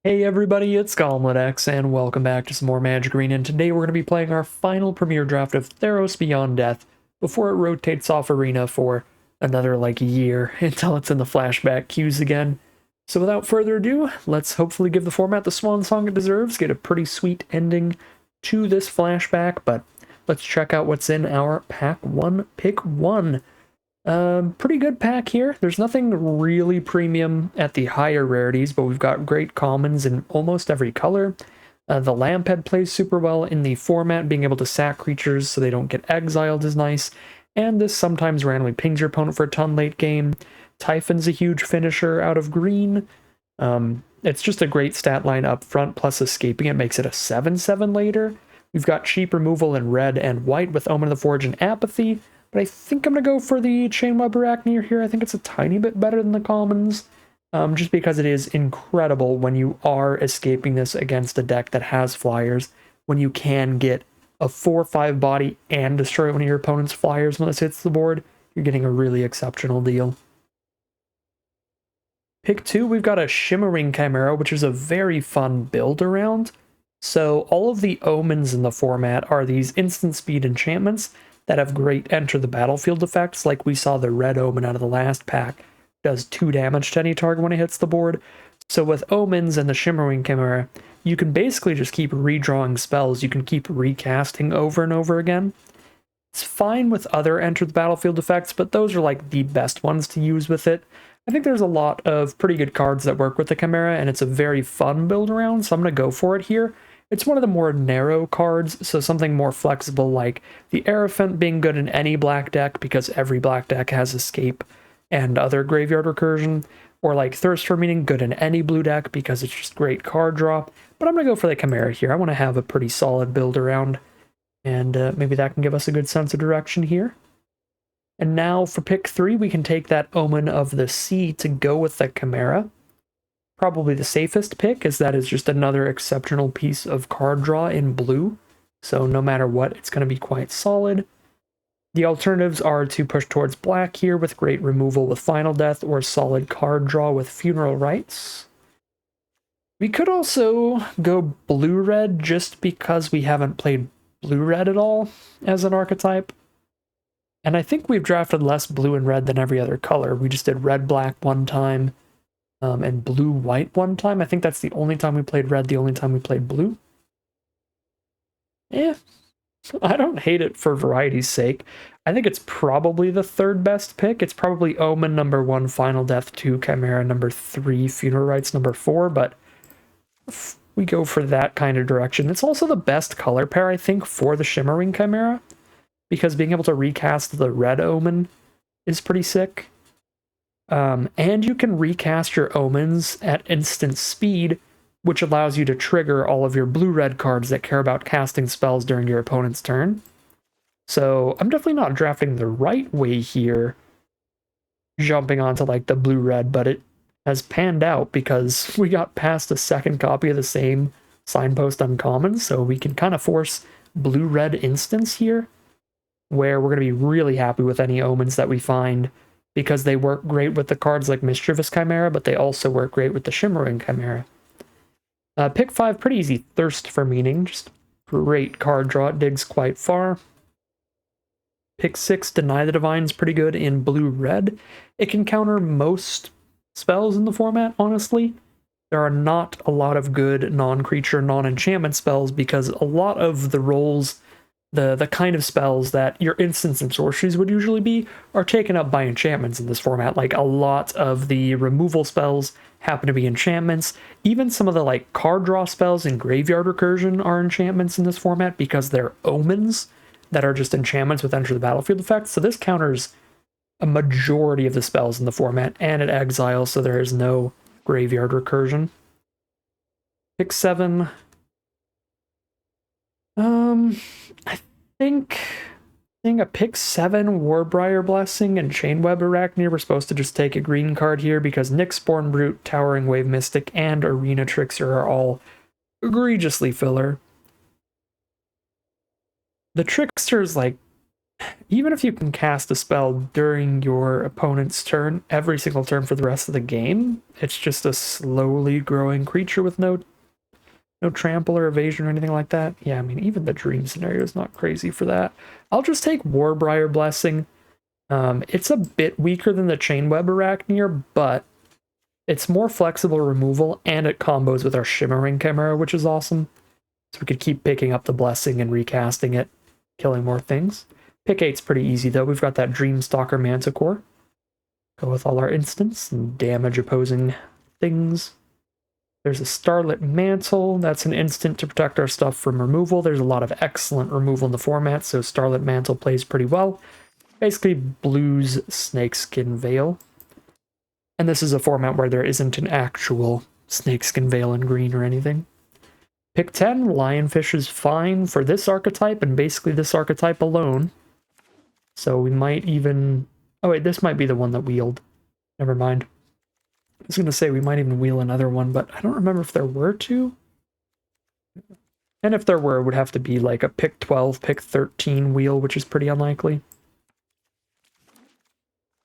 Hey everybody, it's GoblinX, and welcome back to some more Magic Arena, and today we're going to be playing our final premiere draft of Theros Beyond Death before it rotates off Arena for another, year until it's in the flashback queues again. So without further ado, let's hopefully give the format the swan song it deserves, get a pretty sweet ending to this flashback, but let's check out what's in our Pack 1, Pick 1. Pretty good pack here. There's nothing really premium at the higher rarities, but we've got great commons in almost every color. The Lamphead plays super well in the format, being able to sack creatures so they don't get exiled is nice, and this sometimes randomly pings your opponent for a ton late game. Typhon's a huge finisher out of green. It's just a great stat line up front, plus escaping it makes it a 7/7 later. We've got cheap removal in red and white with Omen of the Forge and Apathy, but I think I'm going to go for the Chainweb Arachne here. I think it's a tiny bit better than the commons, just because it is incredible when you are escaping this against a deck that has flyers, when you can get a 4/5 body and destroy one of your opponent's flyers when this hits the board. You're getting a really exceptional deal. Pick 2, we've got a Shimmering Chimera, which is a very fun build around. So all of the omens in the format are these instant speed enchantments that have great enter the battlefield effects, like we saw the red omen out of the last pack does 2 damage to any target when it hits the board. So with omens and the Shimmering Chimera, you can basically just keep redrawing spells, you can keep recasting over and over again. It's fine with other enter the battlefield effects, but those are like the best ones to use with it. I think there's a lot of pretty good cards that work with the Chimera, and it's a very fun build around, so I'm going to go for it here. It's one of the more narrow cards, so something more flexible like the Aerophant being good in any black deck because every black deck has Escape and other Graveyard Recursion, or like Thirst for Meaning good in any blue deck because it's just great card draw. But I'm going to go for the Chimera here. I want to have a pretty solid build around, and maybe that can give us a good sense of direction here. And now for pick 3, we can take that Omen of the Sea to go with the Chimera. Probably the safest pick, as that is just another exceptional piece of card draw in blue. So no matter what, it's going to be quite solid. The alternatives are to push towards black here with great removal with Final Death, or solid card draw with Funeral Rites. We could also go blue-red just because we haven't played blue-red at all as an archetype. And I think we've drafted less blue and red than every other color. We just did red-black one time, and blue-white one time. I think that's the only time we played red, the only time we played blue. Yeah, I don't hate it for variety's sake. I think it's probably the third best pick. It's probably Omen number 1, Final Death 2, Chimera number 3, Funeral Rites number 4, but we go for that kind of direction. It's also the best color pair, I think, for the Shimmering Chimera, because being able to recast the red Omen is pretty sick. And you can recast your omens at instant speed, which allows you to trigger all of your blue-red cards that care about casting spells during your opponent's turn. So I'm definitely not drafting the right way here, jumping onto like the blue-red, but it has panned out because we got past a second copy of the same signpost uncommon, so we can kind of force blue-red instants here, where we're going to be really happy with any omens that we find, because they work great with the cards like Mischievous Chimera, but they also work great with the Shimmering Chimera. Pick 5, pretty easy. Thirst for Meaning, just great card draw. It digs quite far. Pick 6, Deny the Divine's pretty good in blue-red. It can counter most spells in the format, honestly. There are not a lot of good non-creature, non-enchantment spells because a lot of the roles, the kind of spells that your instants and sorceries would usually be, are taken up by enchantments in this format. Like a lot of the removal spells happen to be enchantments. Even some of the like card draw spells in Graveyard Recursion are enchantments in this format because they're omens that are just enchantments with enter the battlefield effects. So this counters a majority of the spells in the format, and it exiles, so there is no Graveyard Recursion. Pick 7. I think a pick 7 Warbriar Blessing and Chainweb Arachne, we're supposed to just take a green card here because Nyxborn Brute, Towering Wave Mystic, and Arena Trickster are all egregiously filler. The Trickster's like even if you can cast a spell during your opponent's turn, every single turn for the rest of the game, it's just a slowly growing creature with no trample or evasion or anything like that. Yeah, I mean, even the dream scenario is not crazy for that. I'll just take Warbriar Blessing. It's a bit weaker than the Chainweb Arachneer, but it's more flexible removal, and it combos with our Shimmering Chimera, which is awesome. So we could keep picking up the Blessing and recasting it, killing more things. Pick 8's pretty easy, though. We've got that Dreamstalker Manticore. Go with all our instants and damage opposing things. There's a Starlit Mantle. That's an instant to protect our stuff from removal. There's a lot of excellent removal in the format, so Starlit Mantle plays pretty well. Basically, blue's Snakeskin Veil. And this is a format where there isn't an actual Snakeskin Veil in green or anything. Pick 10, Lionfish is fine for this archetype, and basically this archetype alone. So we might even... Oh wait, this might be the one that wheeled. Never mind. I was going to say we might even wheel another one, but I don't remember if there were two. And if there were, it would have to be like a pick 12, pick 13 wheel, which is pretty unlikely.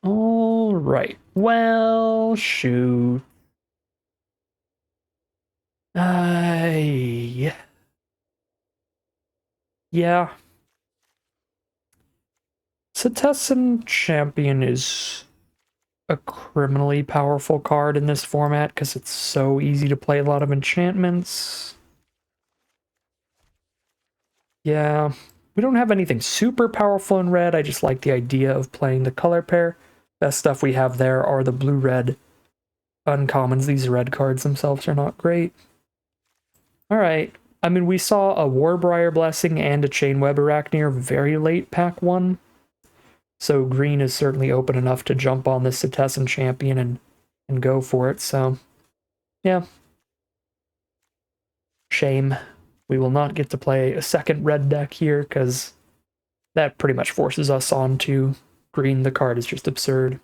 All right. Well, shoot. Yeah. Cetessan Champion is a criminally powerful card in this format because it's so easy to play a lot of enchantments. Yeah, we don't have anything super powerful in red. I just like the idea of playing the color pair. Best stuff we have there are the blue-red uncommons. These red cards themselves are not great. All right. I mean, we saw a Warbriar Blessing and a Chainweb Arachneer very late pack 1. So green is certainly open enough to jump on this Cetessan Champion and go for it. So, yeah. Shame. We will not get to play a second red deck here because that pretty much forces us onto green. The card is just absurd.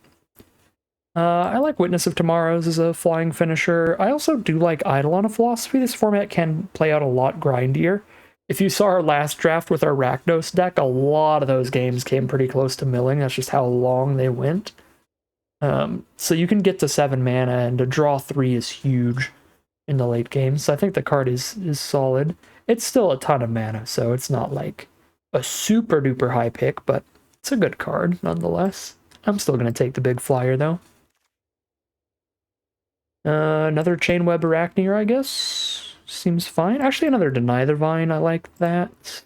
I like Witness of Tomorrows as a flying finisher. I also do like Eidolon of Philosophy. This format can play out a lot grindier. If you saw our last draft with our Rakdos deck, a lot of those games came pretty close to milling. That's just how long they went. So you can get to 7 mana, and a draw 3 is huge in the late game. So I think the card is solid. It's still a ton of mana, so it's not like a super duper high pick, but it's a good card nonetheless. I'm still going to take the big flyer, though. Another Chainweb Arachneer, I guess. Seems fine. Actually, another Deny the Vine. I like that.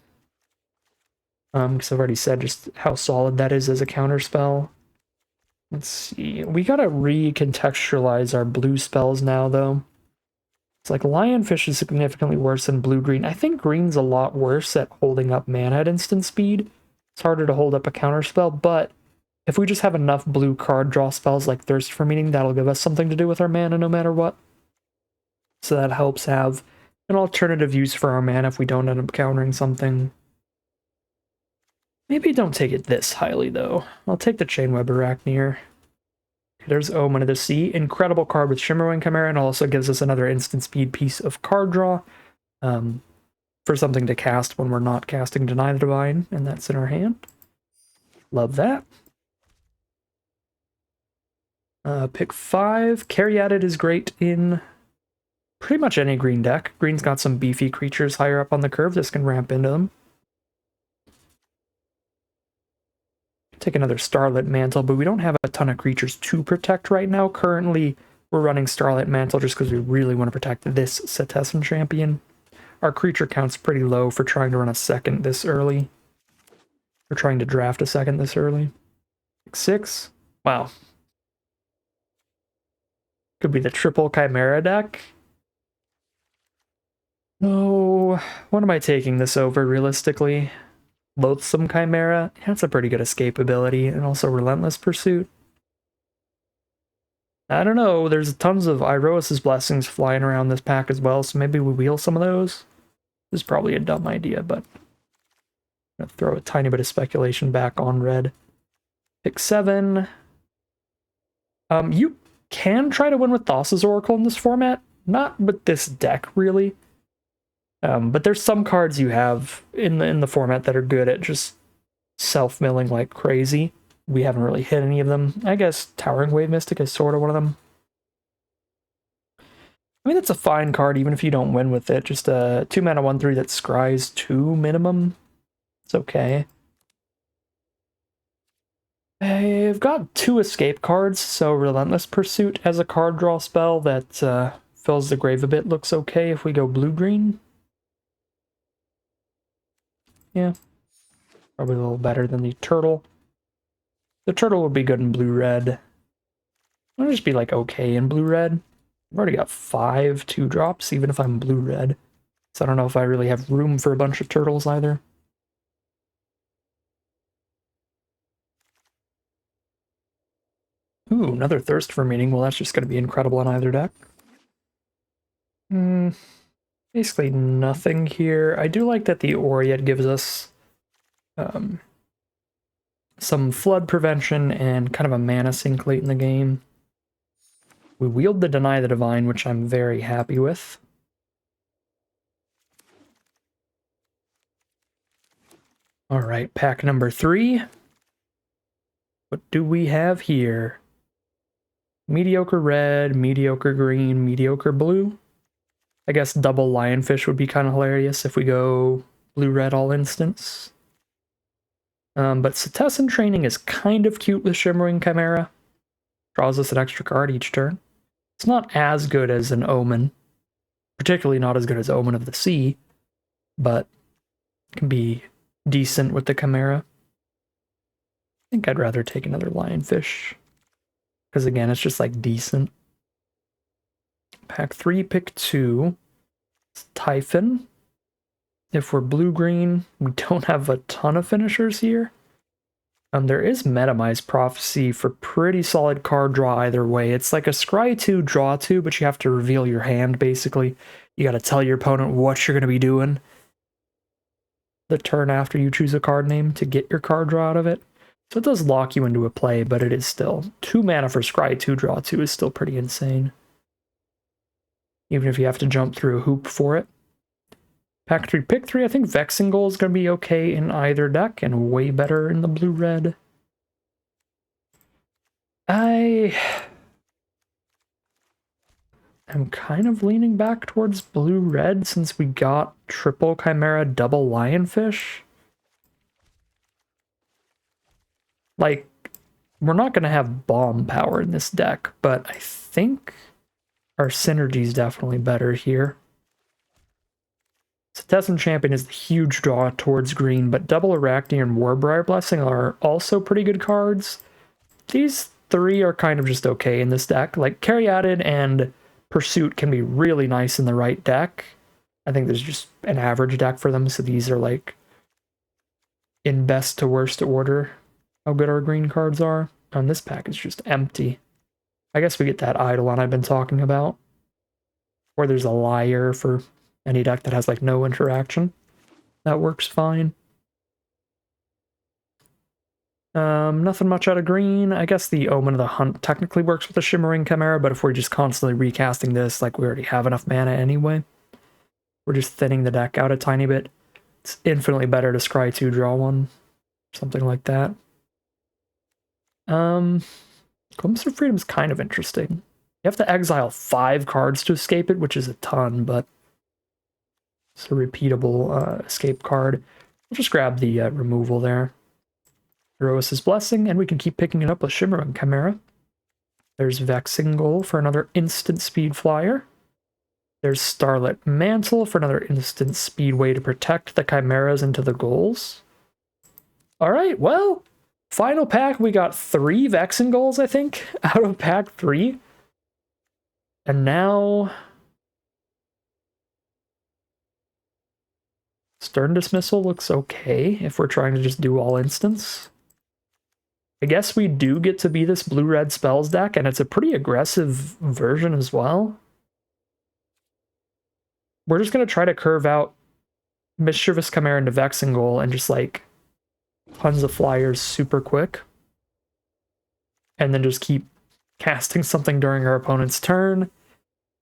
Because I've already said just how solid that is as a counterspell. Let's see. We gotta recontextualize our blue spells now, though. It's like Lionfish is significantly worse than blue-green. I think green's a lot worse at holding up mana at instant speed. It's harder to hold up a counterspell, but if we just have enough blue card draw spells like Thirst for Meaning, that'll give us something to do with our mana no matter what. So that helps have an alternative use for our mana if we don't end up countering something. Maybe don't take it this highly, though. I'll take the Chainweb Arachneer. There's Omen of the Sea. Incredible card with Shimmering Chimera, and also gives us another instant speed piece of card draw for something to cast when we're not casting Deny the Divine, and that's in our hand. Love that. Pick 5. Caryatid is great in pretty much any green deck. Green's got some beefy creatures higher up on the curve. This can ramp into them. Take another Starlit Mantle, but we don't have a ton of creatures to protect right now. Currently, we're running Starlit Mantle just because we really want to protect this Cetessan Champion. Our creature count's pretty low for trying to run a second this early. We're trying to draft a second this early. Pick 6. Wow. Could be the triple Chimera deck. Oh, what am I taking this over, realistically? Loathsome Chimera? That's a pretty good escapability, and also Relentless Pursuit. I don't know, there's tons of Iroas's Blessings flying around this pack as well, so maybe we wheel some of those. This is probably a dumb idea, but I'm going to throw a tiny bit of speculation back on red. Pick 7. You can try to win with Thassa's Oracle in this format. Not with this deck, really. But there's some cards you have in the format that are good at just self-milling like crazy. We haven't really hit any of them. I guess Towering Wave Mystic is sort of one of them. I mean, it's a fine card, even if you don't win with it. Just a 2-mana 1/3 that scries 2 minimum. It's okay. I've got 2 escape cards, so Relentless Pursuit as a card draw spell that fills the grave a bit looks okay if we go blue-green. Yeah. Probably a little better than the turtle. The turtle would be good in blue-red. It'll just be like okay in blue-red. I've already got 5 2-drops, even if I'm blue-red. So I don't know if I really have room for a bunch of turtles either. Ooh, another Thirst for Meaning. Well, that's just going to be incredible on either deck. Basically nothing here. I do like that the Oriet gives us some flood prevention and kind of a mana sink late in the game. We wield the Deny the Divine, which I'm very happy with. Alright, pack number 3. What do we have here? Mediocre red, mediocre green, mediocre blue. I guess double lionfish would be kind of hilarious if we go blue-red all instants. But Setessan Training is kind of cute with Shimmering Chimera. Draws us an extra card each turn. It's not as good as an Omen. Particularly not as good as Omen of the Sea. But can be decent with the Chimera. I think I'd rather take another lionfish. Because again, it's just like decent. Pack 3, pick 2. It's Typhon. If we're blue-green, we don't have a ton of finishers here. There is Metamize Prophecy for pretty solid card draw either way. It's like a scry 2, draw 2, but you have to reveal your hand, basically. You gotta tell your opponent what you're gonna be doing the turn after you choose a card name to get your card draw out of it. So it does lock you into a play, but it is still 2 mana for scry 2, draw 2 is still pretty insane. Even if you have to jump through a hoop for it. Pack 3, pick 3, I think Vexing Goal is going to be okay in either deck, and way better in the blue-red. I am kind of leaning back towards blue-red since we got triple Chimera, double Lionfish. Like, we're not going to have bomb power in this deck, but I think our synergy is definitely better here. Setessan Champion is the huge draw towards green, but Double Arachne and Warbriar Blessing are also pretty good cards. These 3 are kind of just okay in this deck. Like, Caryatid and Pursuit can be really nice in the right deck. I think there's just an average deck for them, so these are like in best to worst order how good our green cards are. And this pack is just empty. I guess we get that Eidolon I've been talking about. Or there's a Liar for any deck that has like no interaction. That works fine. Nothing much out of green. I guess the Omen of the Hunt technically works with the Shimmering Chimera, but if we're just constantly recasting this, like we already have enough mana anyway. We're just thinning the deck out a tiny bit. It's infinitely better to scry 2, draw 1. Something like that. Glimpse of Freedom is kind of interesting. You have to exile 5 cards to escape it, which is a ton, but it's a repeatable escape card. We'll just grab the removal there. Heroes' Blessing, and we can keep picking it up with Shimmering Chimera. There's Vexing Goal for another instant speed flyer. There's Starlit Mantle for another instant speed way to protect the Chimeras into the goals. Alright, well, final pack, we got 3 Vexing Goals, I think, out of pack 3. And now Stern Dismissal looks okay if we're trying to just do all instants. I guess we do get to be this blue-red spells deck, and it's a pretty aggressive version as well. We're just going to try to curve out Mischievous Chimera into Vexing Goal and just like tons of flyers super quick. And then just keep casting something during our opponent's turn.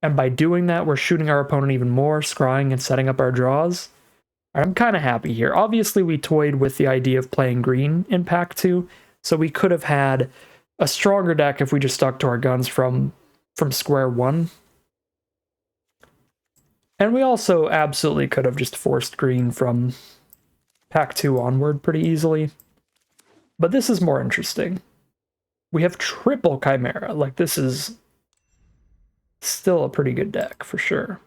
And by doing that, we're shooting our opponent even more, scrying and setting up our draws. I'm kind of happy here. Obviously, we toyed with the idea of playing green in pack 2, so we could have had a stronger deck if we just stuck to our guns from square one. And we also absolutely could have just forced green from pack 2 onward pretty easily. But this is more interesting. We have triple Chimera. Like, this is still a pretty good deck, for sure.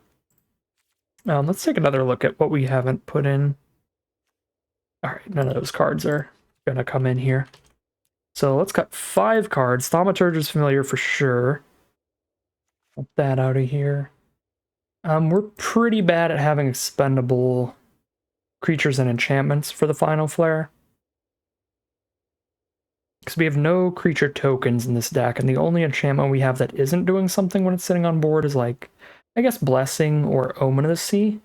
Let's take another look at what we haven't put in. Alright, none of those cards are going to come in here. So let's cut 5 cards. Thaumaturge is familiar for sure. Put that out of here. We're pretty bad at having expendable creatures and enchantments for the Final Flare. Because we have no creature tokens in this deck, and the only enchantment we have that isn't doing something when it's sitting on board is, like, I guess Blessing or Omen of the Sea.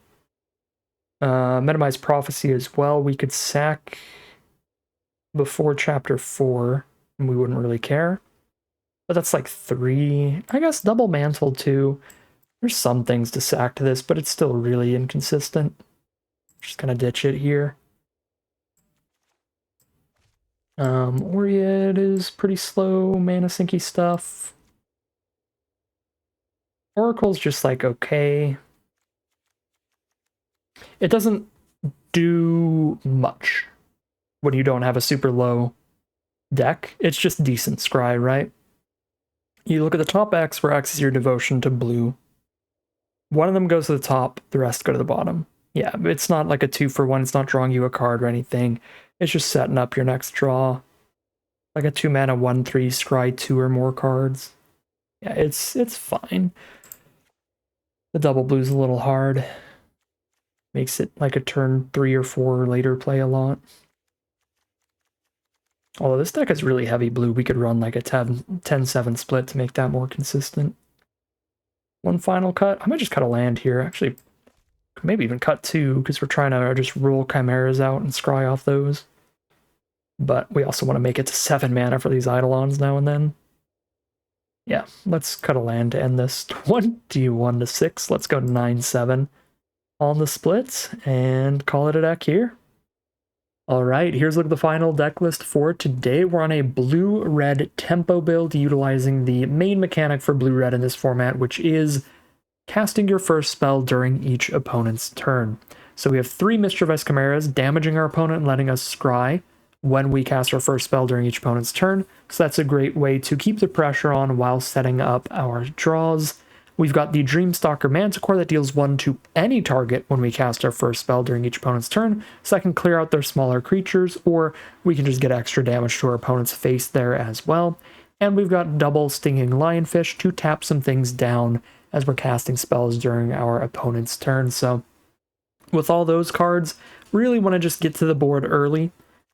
Minimize Prophecy as well. We could sack before Chapter 4, and we wouldn't really care. But that's like 3. I guess Double Mantle too. There's some things to sack to this, but it's still really inconsistent. Just gonna ditch it here. Oriad is pretty slow, mana sinky stuff. Oracle's just like okay. It doesn't do much when you don't have a super low deck. It's just decent scry, right? You look at the top X, where X is your devotion to blue. One of them goes to the top, the rest go to the bottom. Yeah, it's not like a 2-for-1, it's not drawing you a card or anything. It's just setting up your next draw. Like a 2-mana 1/3 scry 2 or more cards. Yeah, it's fine. The double blue's a little hard. Makes it like a turn 3 or 4 later play a lot. Although this deck is really heavy blue, we could run like a 10-7 split to make that more consistent. One final cut. I might just cut a land here. Actually, maybe even cut 2, because we're trying to just roll chimeras out and scry off those. But we also want to make it to 7 mana for these Eidolons now and then. Yeah, let's cut a land to end this. 21-6. Let's go 9-7 on the splits and call it a deck here. Alright, here's look at the final deck list for today. We're on a blue-red tempo build utilizing the main mechanic for blue-red in this format, which is casting your first spell during each opponent's turn. So we have 3 Mischievous Chimeras damaging our opponent and letting us scry when we cast our first spell during each opponent's turn. So that's a great way to keep the pressure on while setting up our draws. We've got the Dreamstalker Manticore that deals 1 to any target when we cast our first spell during each opponent's turn, so that can clear out their smaller creatures, or we can just get extra damage to our opponent's face there as well. And we've got double Stinging Lionfish to tap some things down as we're casting spells during our opponent's turn. So with all those cards, really want to just get to the board early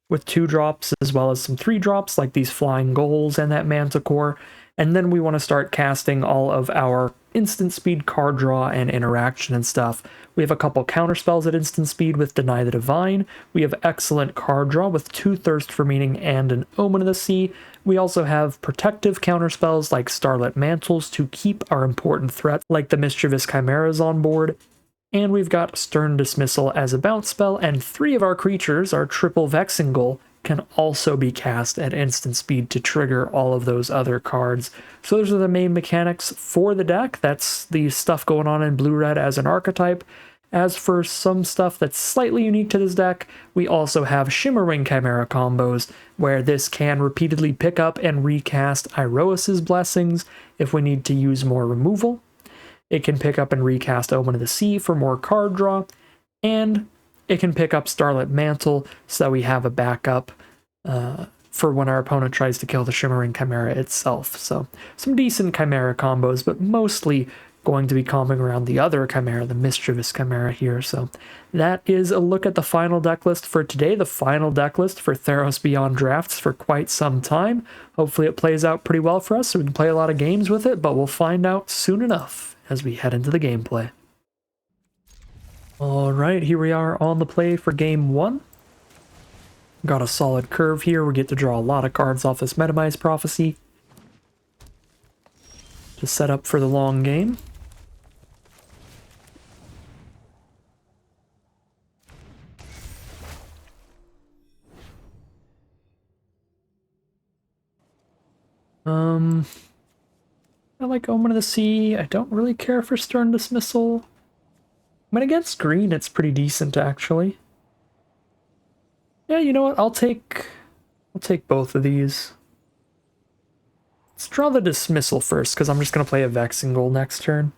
with 2 drops as well as some 3 drops like these Flying Goals and that Manticore. And then we want to start casting all of our instant speed card draw and interaction and stuff. We have a couple counter spells at instant speed with Deny the Divine. We have excellent card draw with 2 Thirst for Meaning and an Omen of the Sea. We also have protective counter spells like Starlit Mantles to keep our important threats like the Mischievous Chimeras on board. And we've got Stern Dismissal as a bounce spell, and 3 of our creatures, our triple Vexing Goal, can also be cast at instant speed to trigger all of those other cards. So those are the main mechanics for the deck. That's the stuff going on in blue-red as an archetype. As for some stuff that's slightly unique to this deck, we also have Shimmering Chimera combos, where this can repeatedly pick up and recast Iroas's Blessings if we need to use more removal. It can pick up and recast Omen of the Sea for more card draw, and it can pick up Starlit Mantle so that we have a backup for when our opponent tries to kill the Shimmering Chimera itself. So some decent Chimera combos, but mostly going to be combing around the other Chimera, the Mischievous Chimera here. So that is a look at the final deck list for today, the final deck list for Theros Beyond Drafts for quite some time. Hopefully it plays out pretty well for us so we can play a lot of games with it, but we'll find out soon enough as we head into the gameplay. Alright, here we are on the play for game 1. Got a solid curve here. We get to draw a lot of cards off this Minimize Prophecy to set up for the long game. I like Omen of the Sea. I don't really care for Stern Dismissal. I mean, against green, it's pretty decent, actually. Yeah, you know what? I'll take both of these. Let's draw the Dismissal first, because I'm just going to play a Vexing Goal next turn.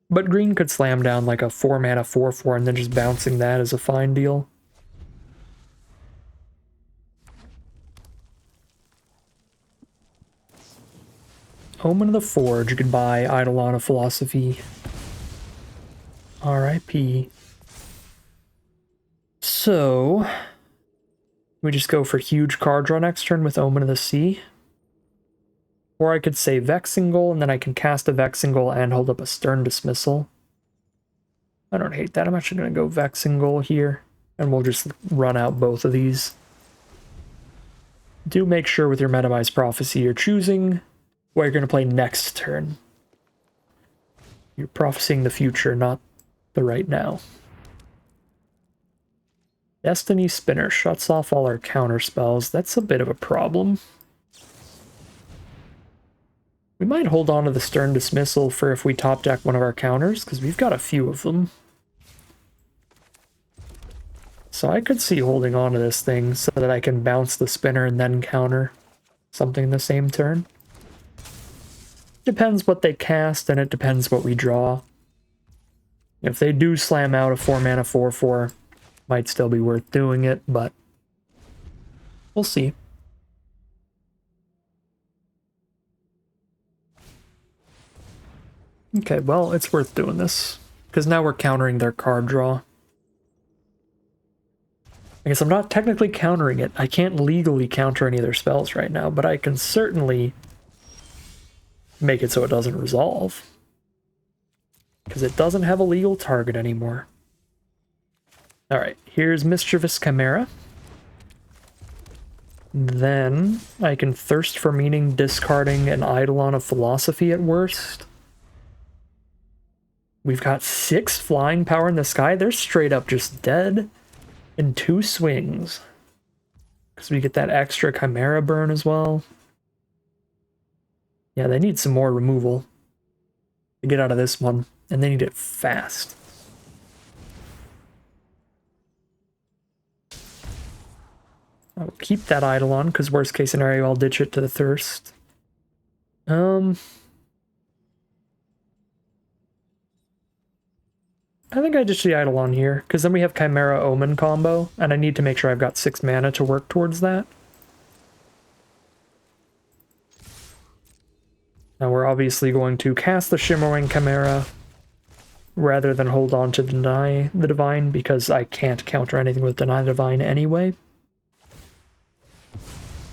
But green could slam down like a 4-mana 4/4, and then just bouncing that is a fine deal. Omen of the Forge, goodbye, Eidolon of Philosophy. R.I.P. So, we just go for huge card draw next turn with Omen of the Sea. Or I could say Vexing Goal, and then I can cast a Vexing Goal and hold up a Stern Dismissal. I don't hate that. I'm actually going to go Vexing Goal here, and we'll just run out both of these. Do make sure with your Metamized Prophecy you're choosing what you're going to play next turn. You're prophesying the future, not the right now. Destiny Spinner shuts off all our counter spells. That's a bit of a problem. We might hold on to the Stern Dismissal for if we top deck one of our counters, because we've got a few of them. So I could see holding on to this thing so that I can bounce the spinner and then counter something in the same turn. Depends what they cast, and it depends what we draw. If they do slam out a 4-mana 4/4, might still be worth doing it, but we'll see. Okay, well, it's worth doing this, because now we're countering their card draw. I guess I'm not technically countering it. I can't legally counter any of their spells right now, but I can certainly make it so it doesn't resolve. Because it doesn't have a legal target anymore. Alright, here's Mischievous Chimera. Then I can Thirst for Meaning, discarding an Eidolon of Philosophy at worst. We've got 6 flying power in the sky. They're straight up just dead in 2 swings. Because we get that extra Chimera burn as well. Yeah, they need some more removal to get out of this one. And they need it fast. I'll keep that Eidolon, because worst case scenario, I'll ditch it to the Thirst. I think I ditch the Eidolon here, because then we have Chimera Omen combo, and I need to make sure I've got 6 mana to work towards that. Now we're obviously going to cast the Shimmering Chimera, rather than hold on to Deny the Divine, because I can't counter anything with Deny the Divine anyway.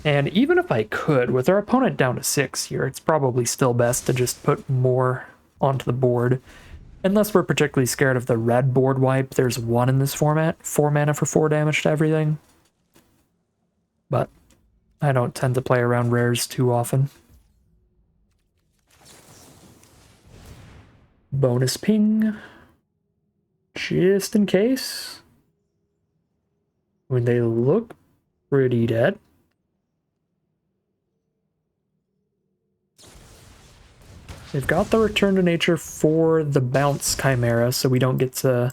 And even if I could, with our opponent down to 6 here, it's probably still best to just put more onto the board. Unless we're particularly scared of the red board wipe, there's 1 in this format, 4 mana for 4 damage to everything. But I don't tend to play around rares too often. Bonus ping. Just in case. When they look pretty dead. They've got the Return to Nature for the Bounce Chimera, so we don't get to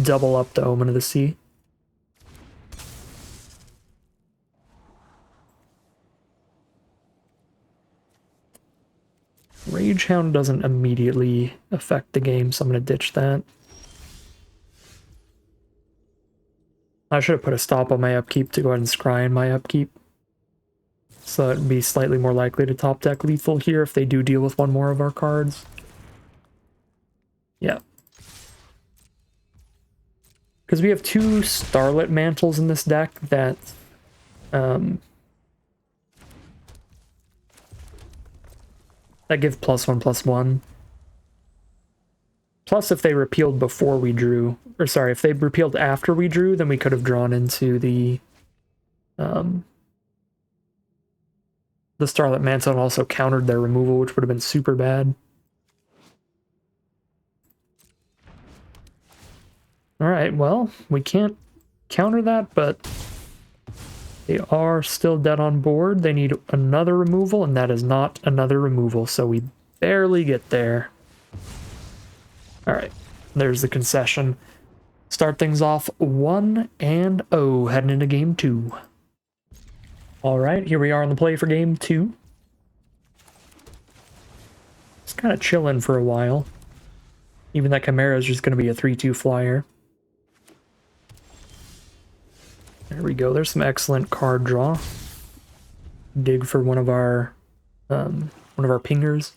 double up the Omen of the Sea. Ragehound doesn't immediately affect the game, so I'm going to ditch that. I should have put a stop on my upkeep to go ahead and scry in my upkeep. So it'd be slightly more likely to top deck lethal here if they do deal with one more of our cards. Yeah. Because we have 2 Starlit Mantles in this deck that that give +1/+1. Plus, if they repealed before we drew, or sorry, if they repealed after we drew, then we could have drawn into the Starlit Mantle and also countered their removal, which would have been super bad. Alright, well, we can't counter that, but They are still dead on board. They need another removal, and that is not another removal, so we barely get there. Alright, there's the concession. Start things off 1-0, heading into game 2. Alright, here we are on the play for game 2. It's kind of chilling for a while. Even that Chimera is just going to be a 3-2 flyer. There we go. There's some excellent card draw. Dig for one of our pingers.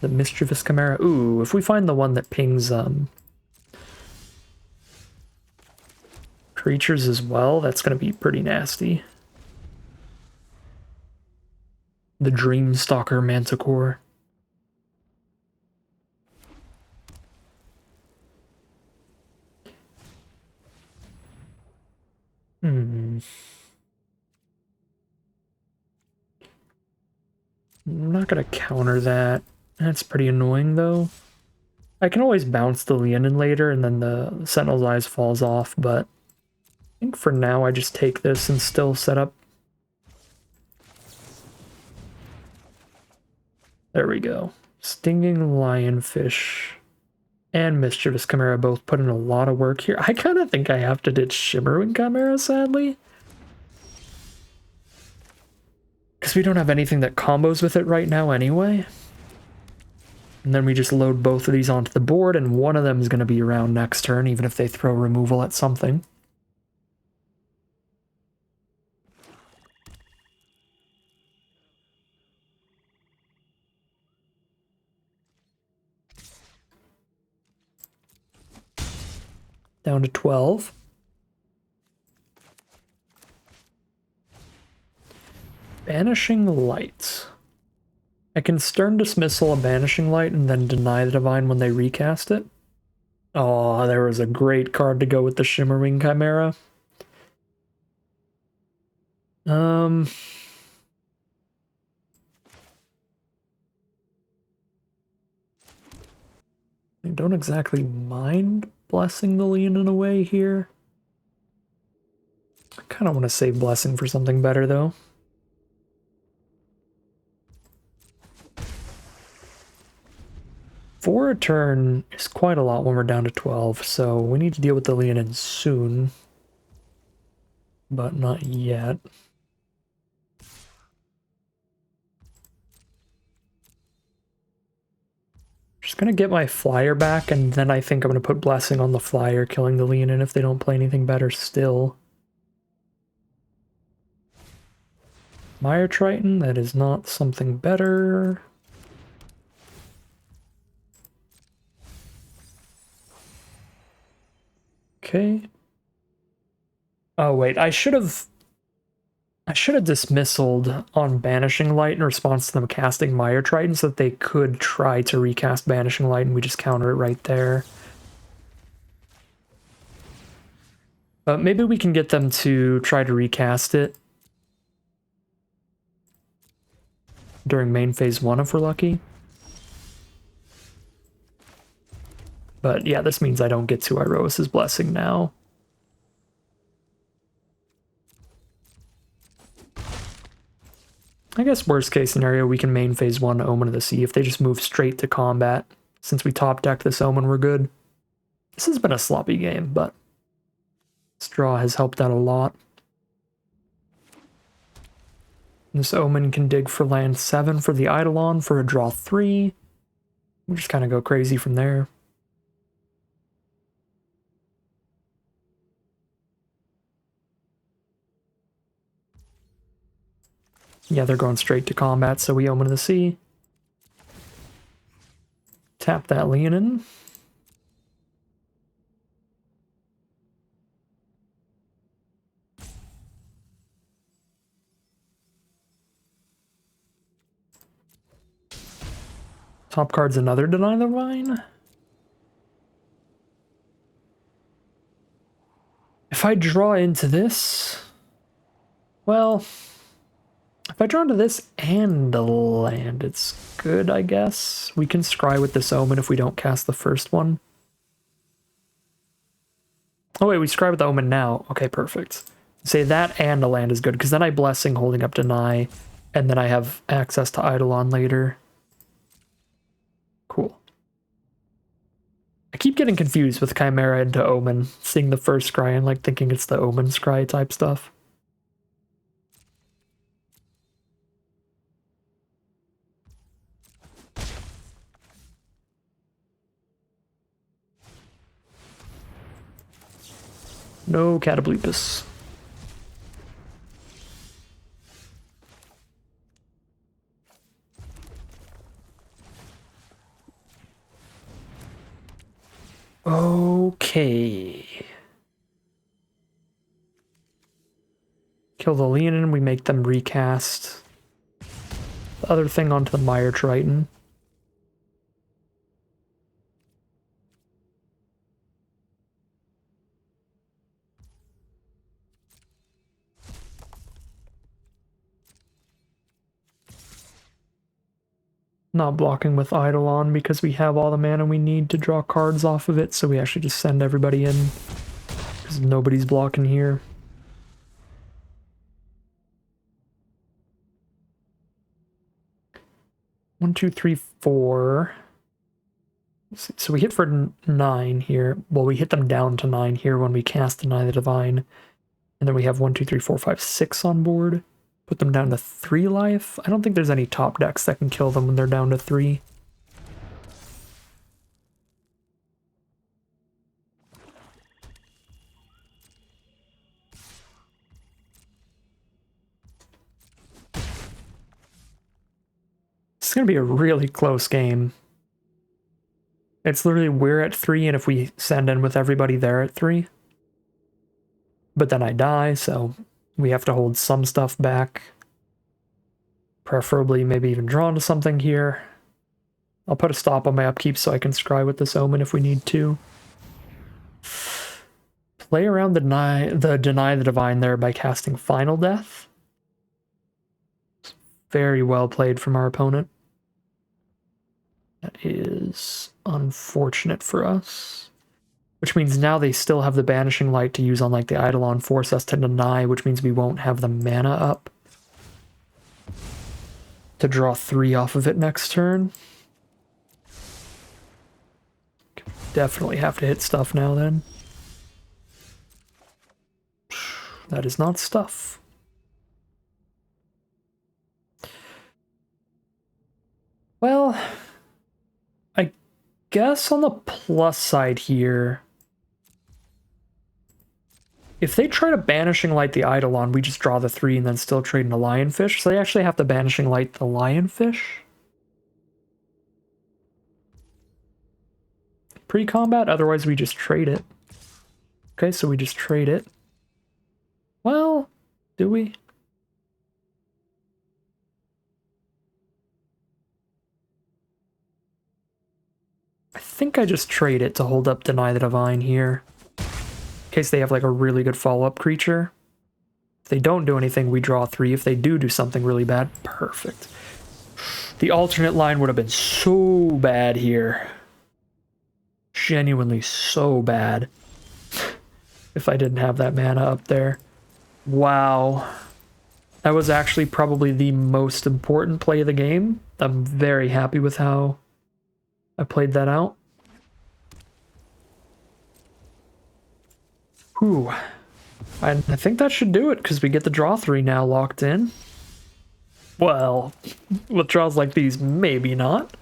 The Mischievous Chimera. Ooh, if we find the one that pings creatures as well, that's going to be pretty nasty. The Dreamstalker Manticore. I'm not going to counter that. That's pretty annoying, though. I can always bounce the Leonin later, and then the Sentinel's Eyes falls off, but I think for now I just take this and still set up. There we go. Stinging Lionfish and Mischievous Chimera both put in a lot of work here. I kind of think I have to ditch Shimmering Chimera, sadly. Because we don't have anything that combos with it right now anyway. And then we just load both of these onto the board, and one of them is going to be around next turn, even if they throw removal at something. Down to 12. Banishing Light. I can Stern Dismissal a Banishing Light and then deny the Divine when they recast it. Oh, there was a great card to go with the Shimmering Chimera. I don't exactly mind Blessing the Leonin away here. I kind of want to save Blessing for something better, though. For a turn is quite a lot when we're down to 12, so we need to deal with the Leonin soon. But not yet. Just gonna get my flyer back, and then I think I'm gonna put Blessing on the flyer, killing the Leonin if they don't play anything better still. Mire Triton, that is not something better. Okay. Oh wait, I should have dismissaled on Banishing Light in response to them casting Mire Triton so that they could try to recast Banishing Light and we just counter it right there. But maybe we can get them to try to recast it during main phase 1 if we're lucky. But yeah, this means I don't get to Iroas's Blessing now. I guess worst case scenario, we can main phase 1 Omen of the Sea. If they just move straight to combat, since we top deck this Omen, we're good. This has been a sloppy game, but this draw has helped out a lot. This Omen can dig for land 7 for the Eidolon for a draw 3. We just kind of go crazy from there. Yeah, they're going straight to combat, so we Omen of the Sea. Tap that Leonin. Top card's another Deny the Divine. If I draw into this, well, if I draw into this and a land, it's good, I guess. We can scry with this Omen if we don't cast the first one. Oh wait, we scry with the Omen now. Okay, perfect. Say that and a land is good, because then I Blessing, holding up Deny, and then I have access to Eidolon later. Cool. I keep getting confused with Chimera into Omen, seeing the first scry and like thinking it's the Omen scry type stuff. No Catablepus. Okay. Kill the Leonin, we make them recast the other thing onto the Mire Triton. Not blocking with Eidolon because we have all the mana we need to draw cards off of it, so we actually just send everybody in because nobody's blocking here. One, two, three, four. So we hit for 9 here. Well, we hit them down to 9 here when we cast Deny the Divine. And then we have 1, 2, 3, 4, 5, 6 on board. Put them down to 3 life. I don't think there's any top decks that can kill them when they're down to 3. It's going to be a really close game. It's literally we're at 3, and if we send in with everybody, they're at 3. But then I die, so we have to hold some stuff back. Preferably maybe even draw into something here. I'll put a stop on my upkeep so I can scry with this Omen if we need to. Play around the Deny the Divine there by casting Final Death. Very well played from our opponent. That is unfortunate for us. Which means now they still have the Banishing Light to use on like the Eidolon, force us to deny, which means we won't have the mana up to draw 3 off of it next turn. Definitely have to hit stuff now then. That is not stuff. Well, I guess on the plus side here, if they try to Banishing Light the Eidolon, we just draw the 3 and then still trade in a Lionfish. So they actually have to Banishing Light the Lionfish. Pre-combat, otherwise we just trade it. Okay, so we just trade it. Well, do we? I think I just trade it to hold up Deny the Divine here. In case they have like a really good follow-up creature. If they don't do anything, we draw 3. If they do something really bad, perfect. The alternate line would have been so bad here. Genuinely so bad. If I didn't have that mana up there. Wow. That was actually probably the most important play of the game. I'm very happy with how I played that out. Whew. I think that should do it, because we get the draw 3 now locked in. Well, with draws like these, maybe not.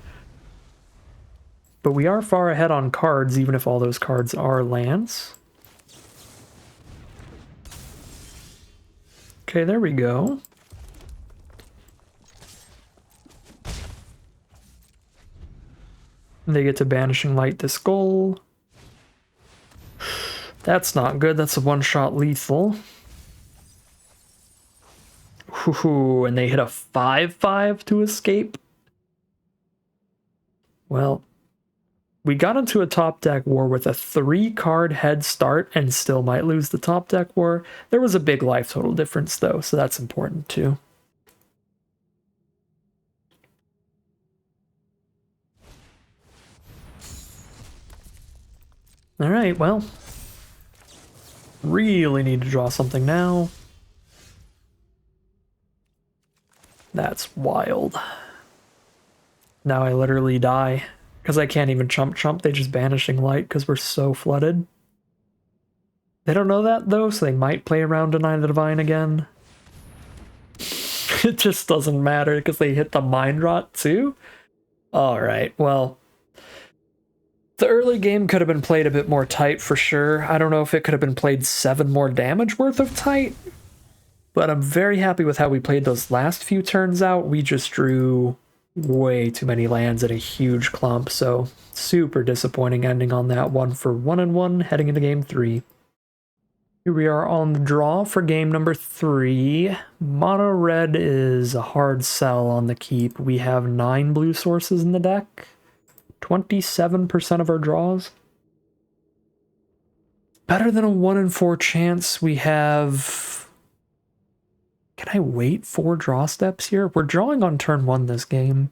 But we are far ahead on cards, even if all those cards are lands. Okay, there we go. They get to Banishing Light this goal. That's not good. That's a one-shot lethal. Ooh, and they hit a 5/5 to escape. Well, we got into a top deck war with a 3-card head start and still might lose the top deck war. There was a big life total difference though, so that's important too. All right, well, Really need to draw something now. That's wild. Now I literally die. Because I can't even chump. They just Banishing Light because we're so flooded. They don't know that though, so they might play around Deny the Divine again. It just doesn't matter because they hit the Mind Rot too. Alright, well. The early game could have been played a bit more tight for sure. I don't know if it could have been played 7 more damage worth of tight, but I'm very happy with how we played those last few turns out. We just drew way too many lands in a huge clump, so super disappointing ending on that one for 1-1 heading into game 3. Here we are on the draw for game number 3. Mono red is a hard sell on the keep. We have 9 blue sources in the deck. 27% of our draws. Better than a 1 in 4 chance. We have... Can I wait 4 draw steps here? We're drawing on turn 1 this game.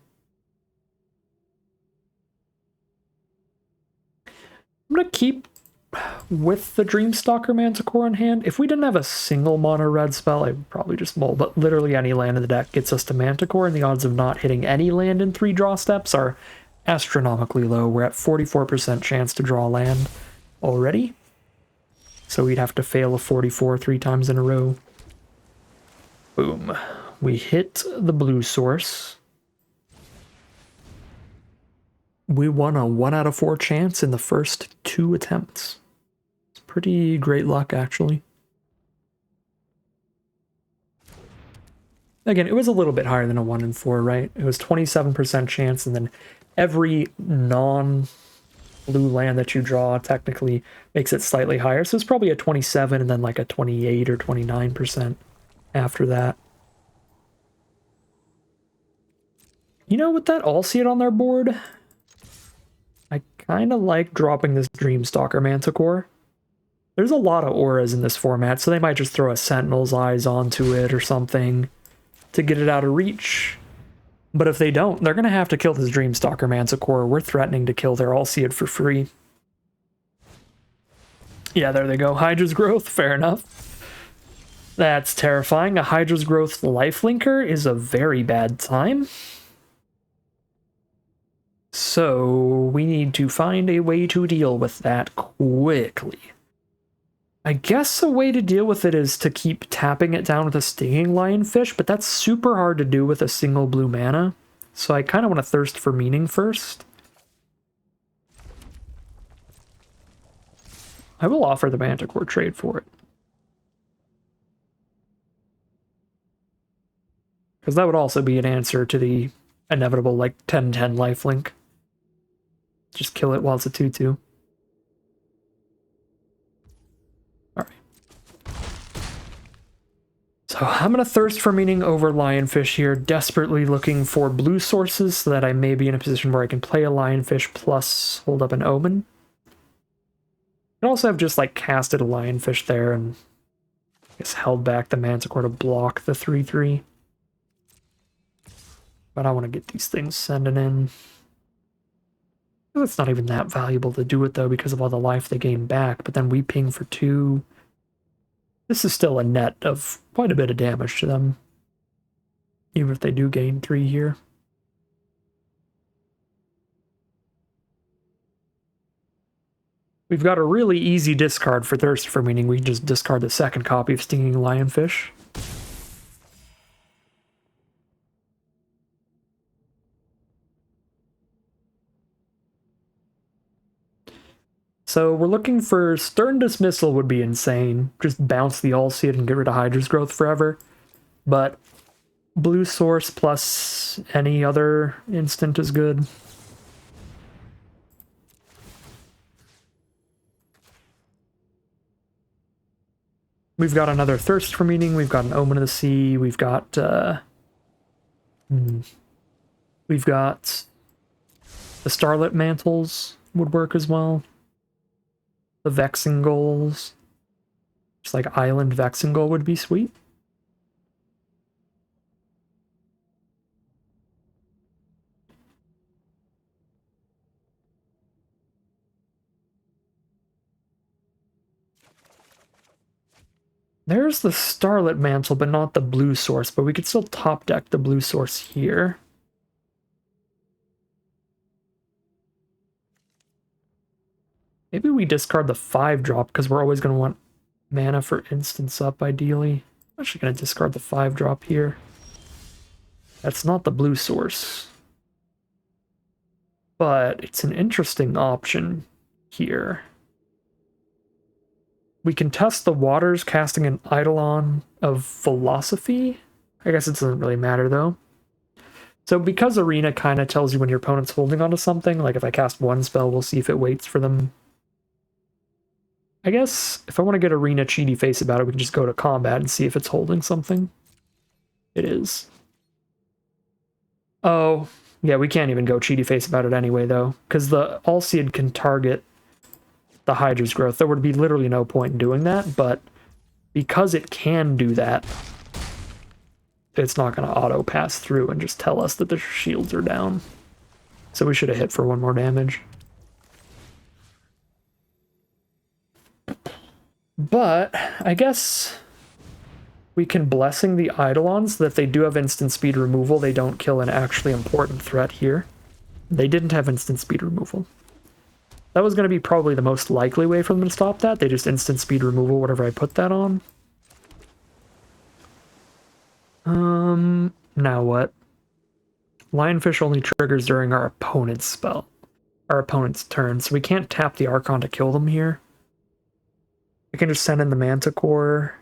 I'm going to keep with the Dreamstalker Manticore in hand. If we didn't have a single mono red spell, I would probably just mull, but literally any land in the deck gets us to Manticore, and the odds of not hitting any land in 3 draw steps are astronomically low. We're at 44% chance to draw land already. So we'd have to fail a 44 3 times in a row. Boom. We hit the blue source. We won a 1 out of 4 chance in the first 2 attempts. It's pretty great luck, actually. Again, it was a little bit higher than a 1 in 4, right? It was 27% chance, and then every non-blue land that you draw technically makes it slightly higher. So it's probably a 27 and then like a 28 or 29% after that. You know, with that All-Seed on their board, I kind of like dropping this Dreamstalker Manticore. There's a lot of auras in this format, so they might just throw a Sentinel's Eyes onto it or something to get it out of reach. But if they don't, they're going to have to kill this Dreamstalker Manticore. We're threatening to kill their All-Seed for free. Yeah, there they go. Hydra's Growth, fair enough. That's terrifying. A Hydra's Growth lifelinker is a very bad time. So we need to find a way to deal with that quickly. I guess a way to deal with it is to keep tapping it down with a Stinging Lionfish, but that's super hard to do with a single blue mana. So I kind of want to Thirst for Meaning first. I will offer the Manticore trade for it. Because that would also be an answer to the inevitable, like, 10-10 lifelink. Just kill it while it's a 2-2. Alright. So I'm going to Thirst for Meaning over Lionfish here, desperately looking for blue sources so that I may be in a position where I can play a Lionfish plus hold up an Omen. I could also have just, like, casted a Lionfish there and I guess held back the Manticore to block the 3-3. But I want to get these things sending in. It's not even that valuable to do it, though, because of all the life they gain back. But then we ping for 2. This is still a net of quite a bit of damage to them. Even if they do gain 3 here. We've got a really easy discard for Thirst for Meaning. We can just discard the second copy of Stinging Lionfish. So we're looking for Stern Dismissal would be insane. Just bounce the All-Seed and get rid of Hydra's Growth forever. But blue source plus any other instant is good. We've got another Thirst for Meaning. We've got an Omen of the Sea. We've got the Starlit Mantles would work as well. The Vexing Goals. Just like Island Vexing Goal would be sweet. There's the Starlit Mantle, but not the blue source, but we could still top deck the blue source here. Maybe we discard the 5-drop because we're always going to want mana for instance up, ideally. I'm actually going to discard the 5-drop here. That's not the blue source. But it's an interesting option here. We can test the waters casting an Eidolon of Philosophy. I guess it doesn't really matter though. So because Arena kind of tells you when your opponent's holding onto something, like if I cast one spell, we'll see if it waits for them. I guess if I want to get Arena cheaty face about it, we can just go to combat and see if it's holding something. It is. Oh, yeah, we can't even go cheaty face about it anyway, though, because the Alseid can target the Hydra's growth. There would be literally no point in doing that, but because it can do that, it's not going to auto pass through and just tell us that the shields are down. So we should have hit for 1 more damage. But I guess we can Blessing the Eidolons so that they do have instant speed removal. They don't kill an actually important threat here. They didn't have instant speed removal. That was going to be probably the most likely way for them to stop that. They just instant speed removal whatever I put that on. Now what? Lionfish only triggers during our opponent's spell. Our opponent's turn, so we can't tap the Archon to kill them here. We can just send in the Manticore.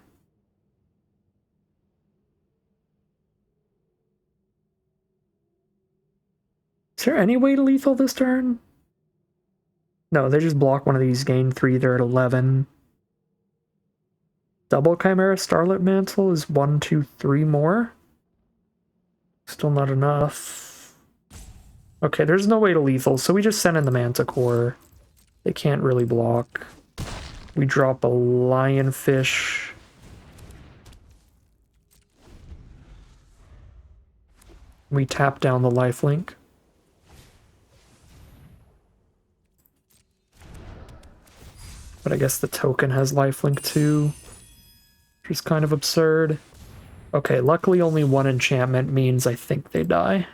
Is there any way to lethal this turn? No, they just block one of these, gain 3, they're at 11. Double Chimera Starlit Mantle is 1, 2, 3 more. Still not enough. Okay, there's no way to lethal, so we just send in the Manticore. They can't really block. We drop a Lionfish. We tap down the lifelink. But I guess the token has lifelink too, which is kind of absurd. Okay, luckily only 1 enchantment means I think they die.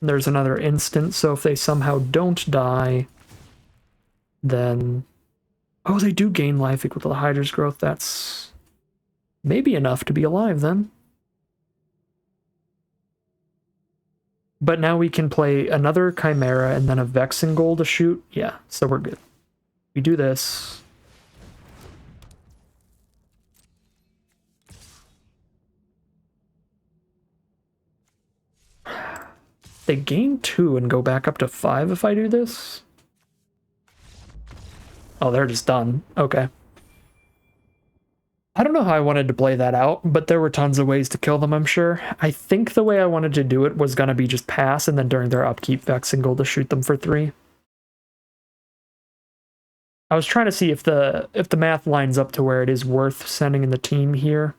There's another instant, so if they somehow don't die, then... Oh, they do gain life equal to the Hydra's growth. That's maybe enough to be alive, then. But now we can play another Chimera and then a Vexing Goal to shoot. Yeah, so we're good. We do this. They gain 2 and go back up to 5 if I do this? Oh, they're just done. Okay. I don't know how I wanted to play that out, but there were tons of ways to kill them, I'm sure. I think the way I wanted to do it was going to be just pass and then during their upkeep Vexing Goal to shoot them for 3. I was trying to see if the math lines up to where it is worth sending in the team here.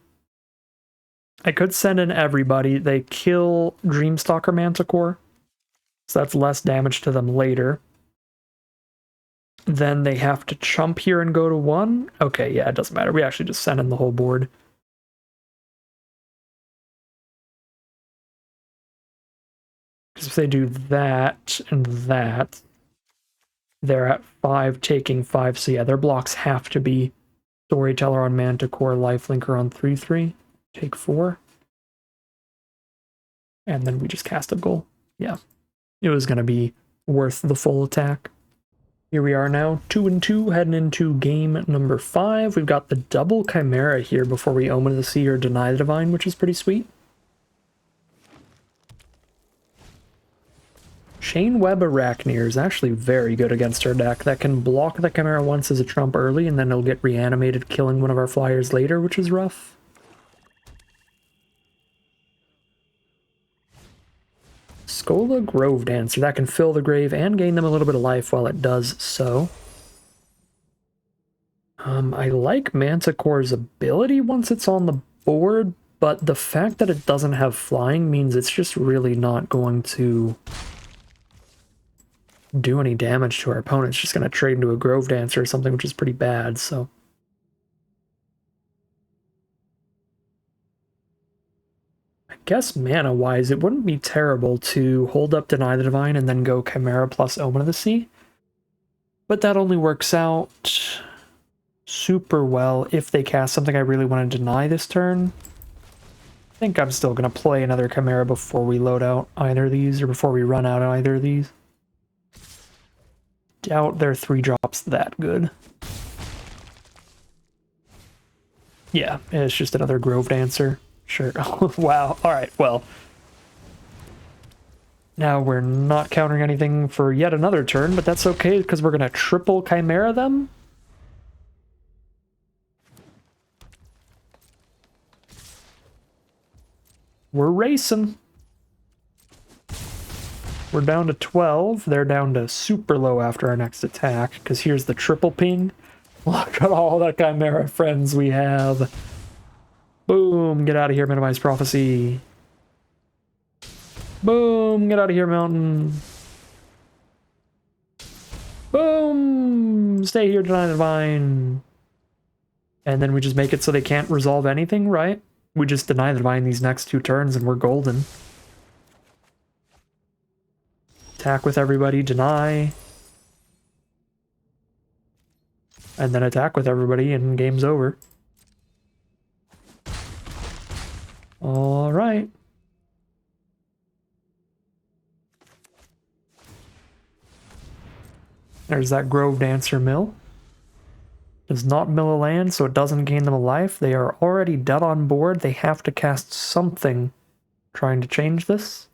I could send in everybody. They kill Dreamstalker Manticore, so that's less damage to them later. Then they have to chump here and go to 1. Okay, yeah, it doesn't matter. We actually just send in the whole board. Because if they do that and that, they're at 5, taking 5. So yeah, their blocks have to be Storyteller on Manticore, Lifelinker on 3/3. Take 4. And then we just cast a goal. Yeah. It was going to be worth the full attack. Here we are now, 2-2, heading into game number 5. We've got the double Chimera here before we Omen of the Sea or Deny the Divine, which is pretty sweet. Chainweb Arachneer is actually very good against our deck. That can block the Chimera once as a trump early, and then it'll get reanimated, killing one of our flyers later, which is rough. Skola Grove Dancer. That can fill the grave and gain them a little bit of life while it does so. I like Manticore's ability once it's on the board, but the fact that it doesn't have flying means it's just really not going to do any damage to our opponent. It's just going to trade into a Grove Dancer or something, which is pretty bad, so... I guess mana-wise, it wouldn't be terrible to hold up Deny the Divine and then go Chimera plus Omen of the Sea. But that only works out super well if they cast something I really want to deny this turn. I think I'm still going to play another Chimera before we load out either of these, or before we run out of either of these. Doubt their 3-drops that good. Yeah, it's just another Grove Dancer. Sure. Wow. Alright, well. Now we're not countering anything for yet another turn, but that's okay because we're going to triple Chimera them. We're racing. We're down to 12. They're down to super low after our next attack, because here's the triple ping. Look at all the Chimera friends we have. Boom, get out of here, Minimize Prophecy. Boom, get out of here, Mountain. Boom, stay here, Deny the Divine. And then we just make it so they can't resolve anything, right? We just Deny the Divine these next 2 turns and we're golden. Attack with everybody, deny. And then attack with everybody and game's over. Alright. There's that Grove Dancer mill. Does not mill a land, so it doesn't gain them a life. They are already dead on board. They have to cast something trying to change this.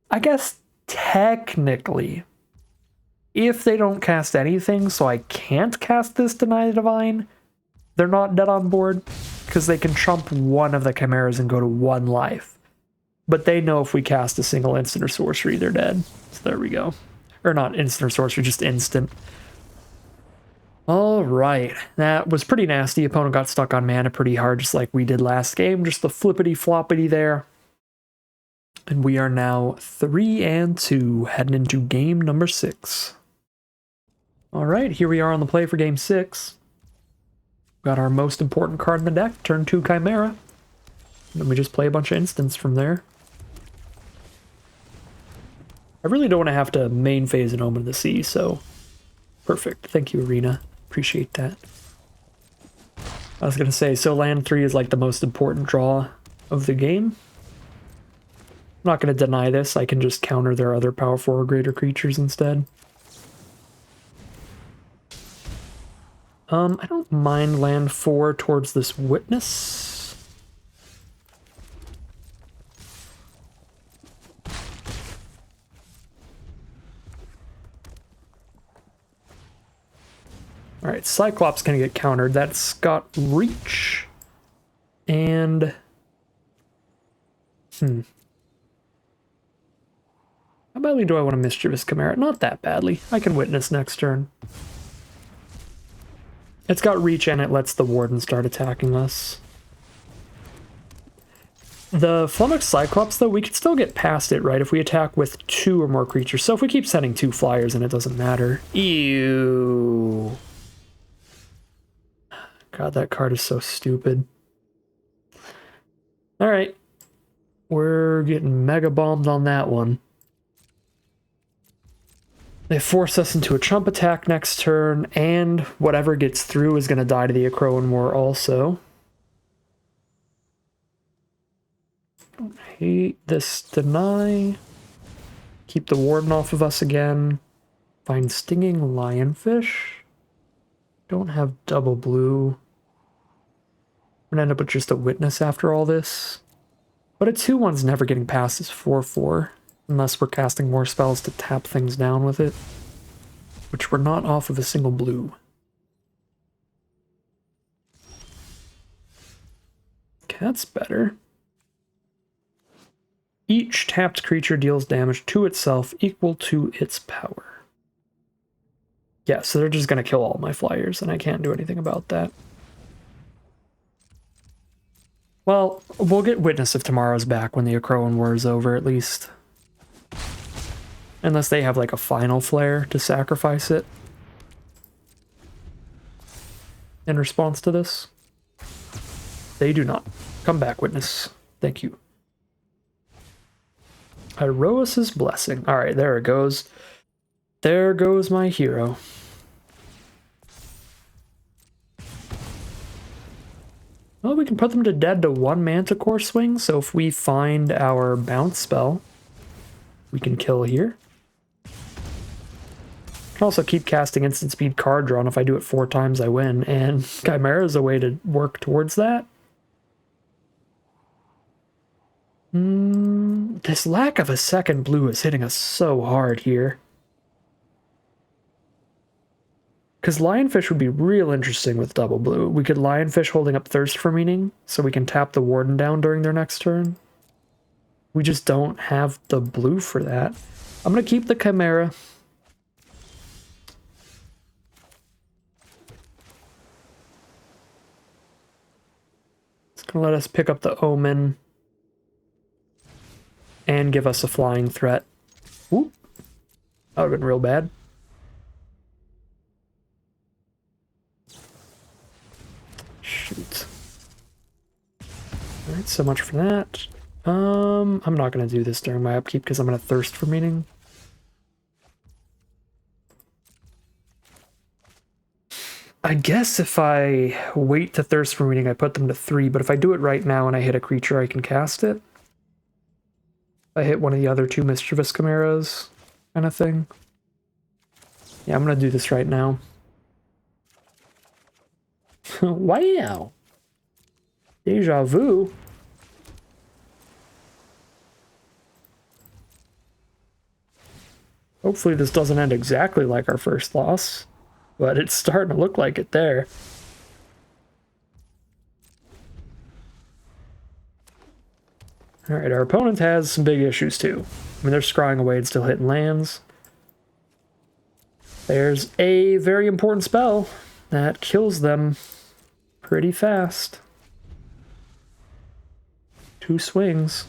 I guess technically, if they don't cast anything, so I can't cast this Deny the Divine, they're not dead on board, because they can chump one of the Chimeras and go to 1 life. But they know if we cast a single instant or sorcery, they're dead. So there we go. Or not instant or sorcery, just instant. Alright, that was pretty nasty. Opponent got stuck on mana pretty hard, just like we did last game. Just the flippity-floppity there. And we are now 3-2, heading into game number 6. Alright, here we are on the play for game 6. Got our most important card in the deck, turn 2 Chimera. And then we just play a bunch of instants from there. I really don't want to have to main phase an Omen of the Sea, so perfect. Thank you, Arena. Appreciate that. I was going to say, so land 3 is like the most important draw of the game. I'm not going to deny this. I can just counter their other power 4 or greater creatures instead. I don't mind land 4 towards this Witness. Alright, Cyclops gonna get countered. That's got Reach. And... How badly do I want to Mischievous Chimera? Not that badly. I can Witness next turn. It's got Reach and it lets the Warden start attacking us. The Flummox Cyclops, though, we could still get past it, right? If we attack with 2 or more creatures. So if we keep sending 2 flyers, then it doesn't matter. Ew. God, that card is so stupid. Alright. We're getting mega bombed on that one. They force us into a chump attack next turn, and whatever gets through is going to die to the Akroan War also. Don't hate this deny. Keep the Warden off of us again. Find Stinging Lionfish. Don't have double blue. We're gonna end up with just a Witness after all this. But a 2/1's never getting past this 4/4. Unless we're casting more spells to tap things down with it. Which we're not off of a single blue. Okay, that's better. Each tapped creature deals damage to itself equal to its power. Yeah, so they're just going to kill all my flyers, and I can't do anything about that. Well, we'll get Witness of Tomorrow's back when the Akroan War is over, at least. Unless they have, like, a final flare to sacrifice it. In response to this. They do not. Come back, Witness. Thank you. Iroas's Blessing. Alright, there it goes. There goes my hero. Well, we can put them to dead to 1 Manticore swing, so if we find our bounce spell, we can kill here. I can also keep casting instant speed card draw, and if I do it 4 times, I win, and Chimera is a way to work towards that. This lack of a second blue is hitting us so hard here. Because Lionfish would be real interesting with double blue. We could Lionfish holding up Thirst for Meaning, so we can tap the Warden down during their next turn. We just don't have the blue for that. I'm going to keep the Chimera. It's going to let us pick up the Omen. And give us a flying threat. Whoop. That would have been real bad. Shoot. Alright, so much for that. I'm not going to do this during my upkeep because I'm going to Thirst for Meaning. I guess if I wait to Thirst for Meaning, I put them to 3, but if I do it right now and I hit a creature, I can cast it. I hit one of the other 2 Mischievous Chimeras, kind of thing. Yeah, I'm going to do this right now. Wow! Deja vu. Hopefully this doesn't end exactly like our first loss, but it's starting to look like it there. Alright, our opponent has some big issues too. I mean, they're scrying away and still hitting lands. There's a very important spell that kills them pretty fast. 2 swings.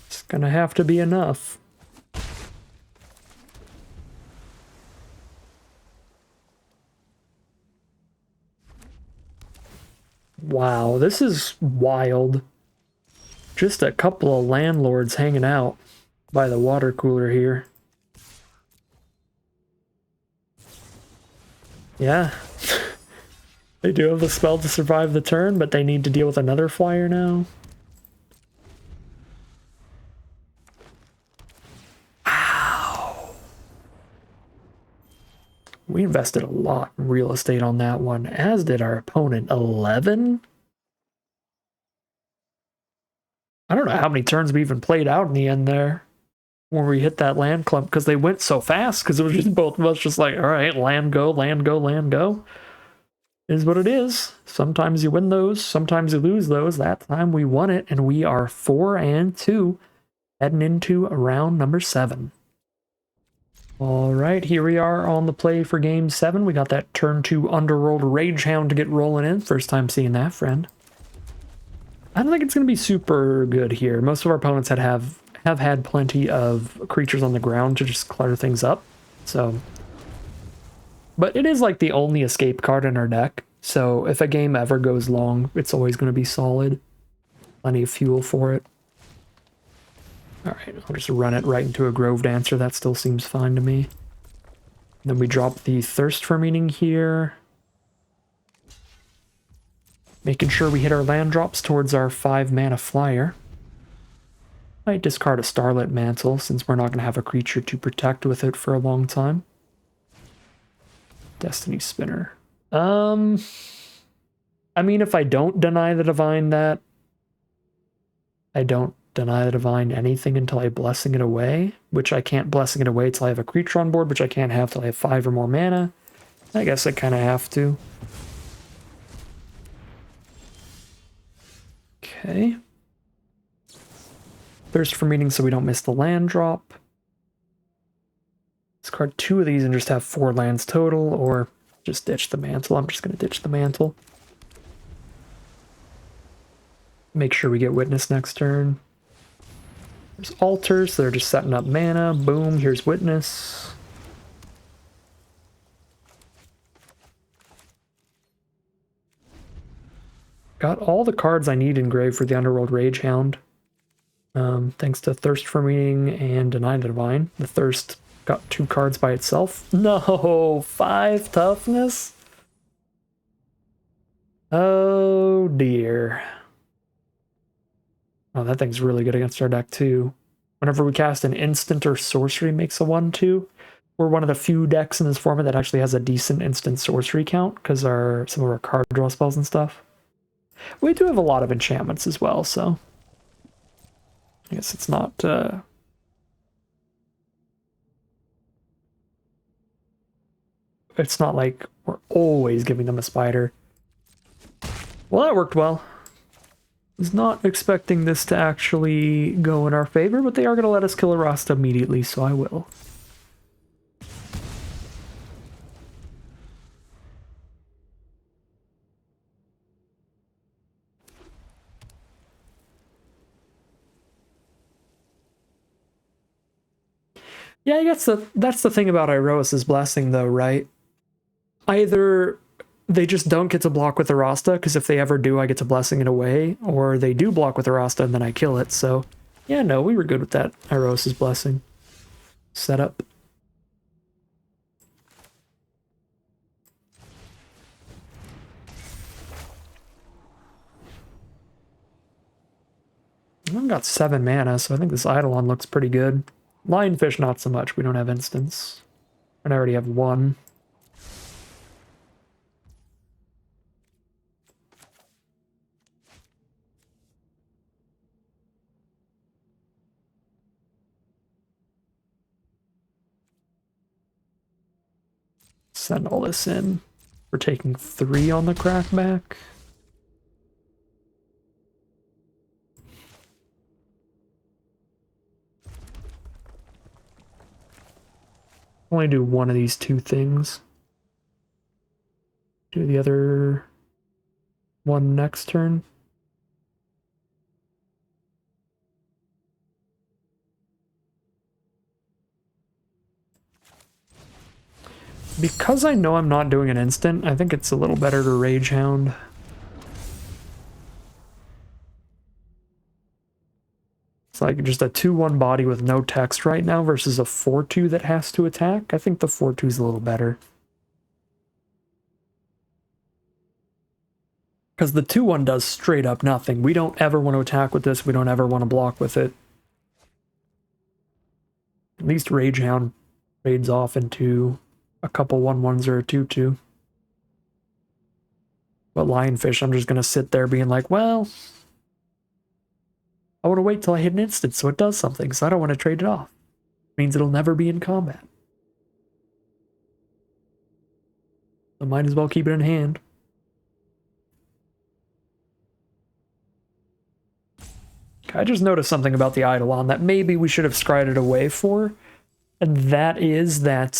It's gonna have to be enough. Wow, this is wild. Just a couple of landlords hanging out by the water cooler here. Yeah. They do have the spell to survive the turn, but they need to deal with another flyer now. Ow. We invested a lot in real estate on that one, as did our opponent. 11? I don't know how many turns we even played out in the end there when we hit that land clump, because they went so fast, because it was just both of us just like, all right, land go, land go, land go. It is what it is. Sometimes you win those, sometimes you lose those. That time we won it, and we are 4-2 heading into round number 7. All right, here we are on the play for game 7. We got that turn 2 Underworld Ragehound to get rolling in. First time seeing that, friend. I don't think it's going to be super good here. Most of our opponents have had plenty of creatures on the ground to just clutter things up. So, but it is like the only escape card in our deck. So if a game ever goes long, it's always going to be solid. Plenty of fuel for it. All right, I'll just run it right into a Grove Dancer. That still seems fine to me. Then we drop the Thirst for Meaning here. Making sure we hit our land drops towards our 5-mana flyer. Might discard a Starlit Mantle, since we're not going to have a creature to protect with it for a long time. Destiny Spinner. I mean, if I don't deny the Divine that, I don't deny the Divine anything until I Blessing it away, which I can't Blessing it away till I have a creature on board, which I can't have till I have 5 or more mana. I guess I kind of have to. Okay. Thirst for meaning so we don't miss the land drop. Discard 2 of these and just have 4 lands total, or just ditch the mantle. I'm just going to ditch the mantle. Make sure we get Witness next turn. There's altars, so they're just setting up mana. Boom, here's Witness. Got all the cards I need engraved for the Underworld Ragehound. Thanks to Thirst for Meaning and Deny the Divine. The Thirst got 2 cards by itself. No, 5 toughness? Oh dear. Oh, that thing's really good against our deck too. Whenever we cast an instant or sorcery makes a 1/2. We're one of the few decks in this format that actually has a decent instant sorcery count because some of our card draw spells and stuff. We do have a lot of enchantments as well, so I guess it's not it's not like we're always giving them a spider. Well, that worked well. Was not expecting this to actually go in our favor, but they are going to let us kill a Rasta immediately, so I will. Yeah, I guess that's the thing about Iroas' Blessing, though, right? Either they just don't get to block with the Rasta, because if they ever do, I get to Blessing it away, or they do block with the Rasta and then I kill it, so yeah, no, we were good with that Iroas' Blessing setup. I've got 7 mana, so I think this Eidolon looks pretty good. Lionfish, not so much. We don't have instants. And I already have 1. Send all this in. We're taking 3 on the crackback. Only do one of these 2 things. Do the other one next turn. Because I know I'm not doing an instant, I think it's a little better to Ragehound. It's like just a 2/1 body with no text right now versus a 4/2 that has to attack. I think the 4/2 is a little better. Because the 2/1 does straight up nothing. We don't ever want to attack with this. We don't ever want to block with it. At least Ragehound fades off into a couple 1/1s or a 2/2. But Lionfish, I'm just going to sit there being like, well, I want to wait till I hit an instant so it does something, so I don't want to trade it off. It means it'll never be in combat. So might as well keep it in hand. I just noticed something about the Eidolon that maybe we should have scryed away for, and that is that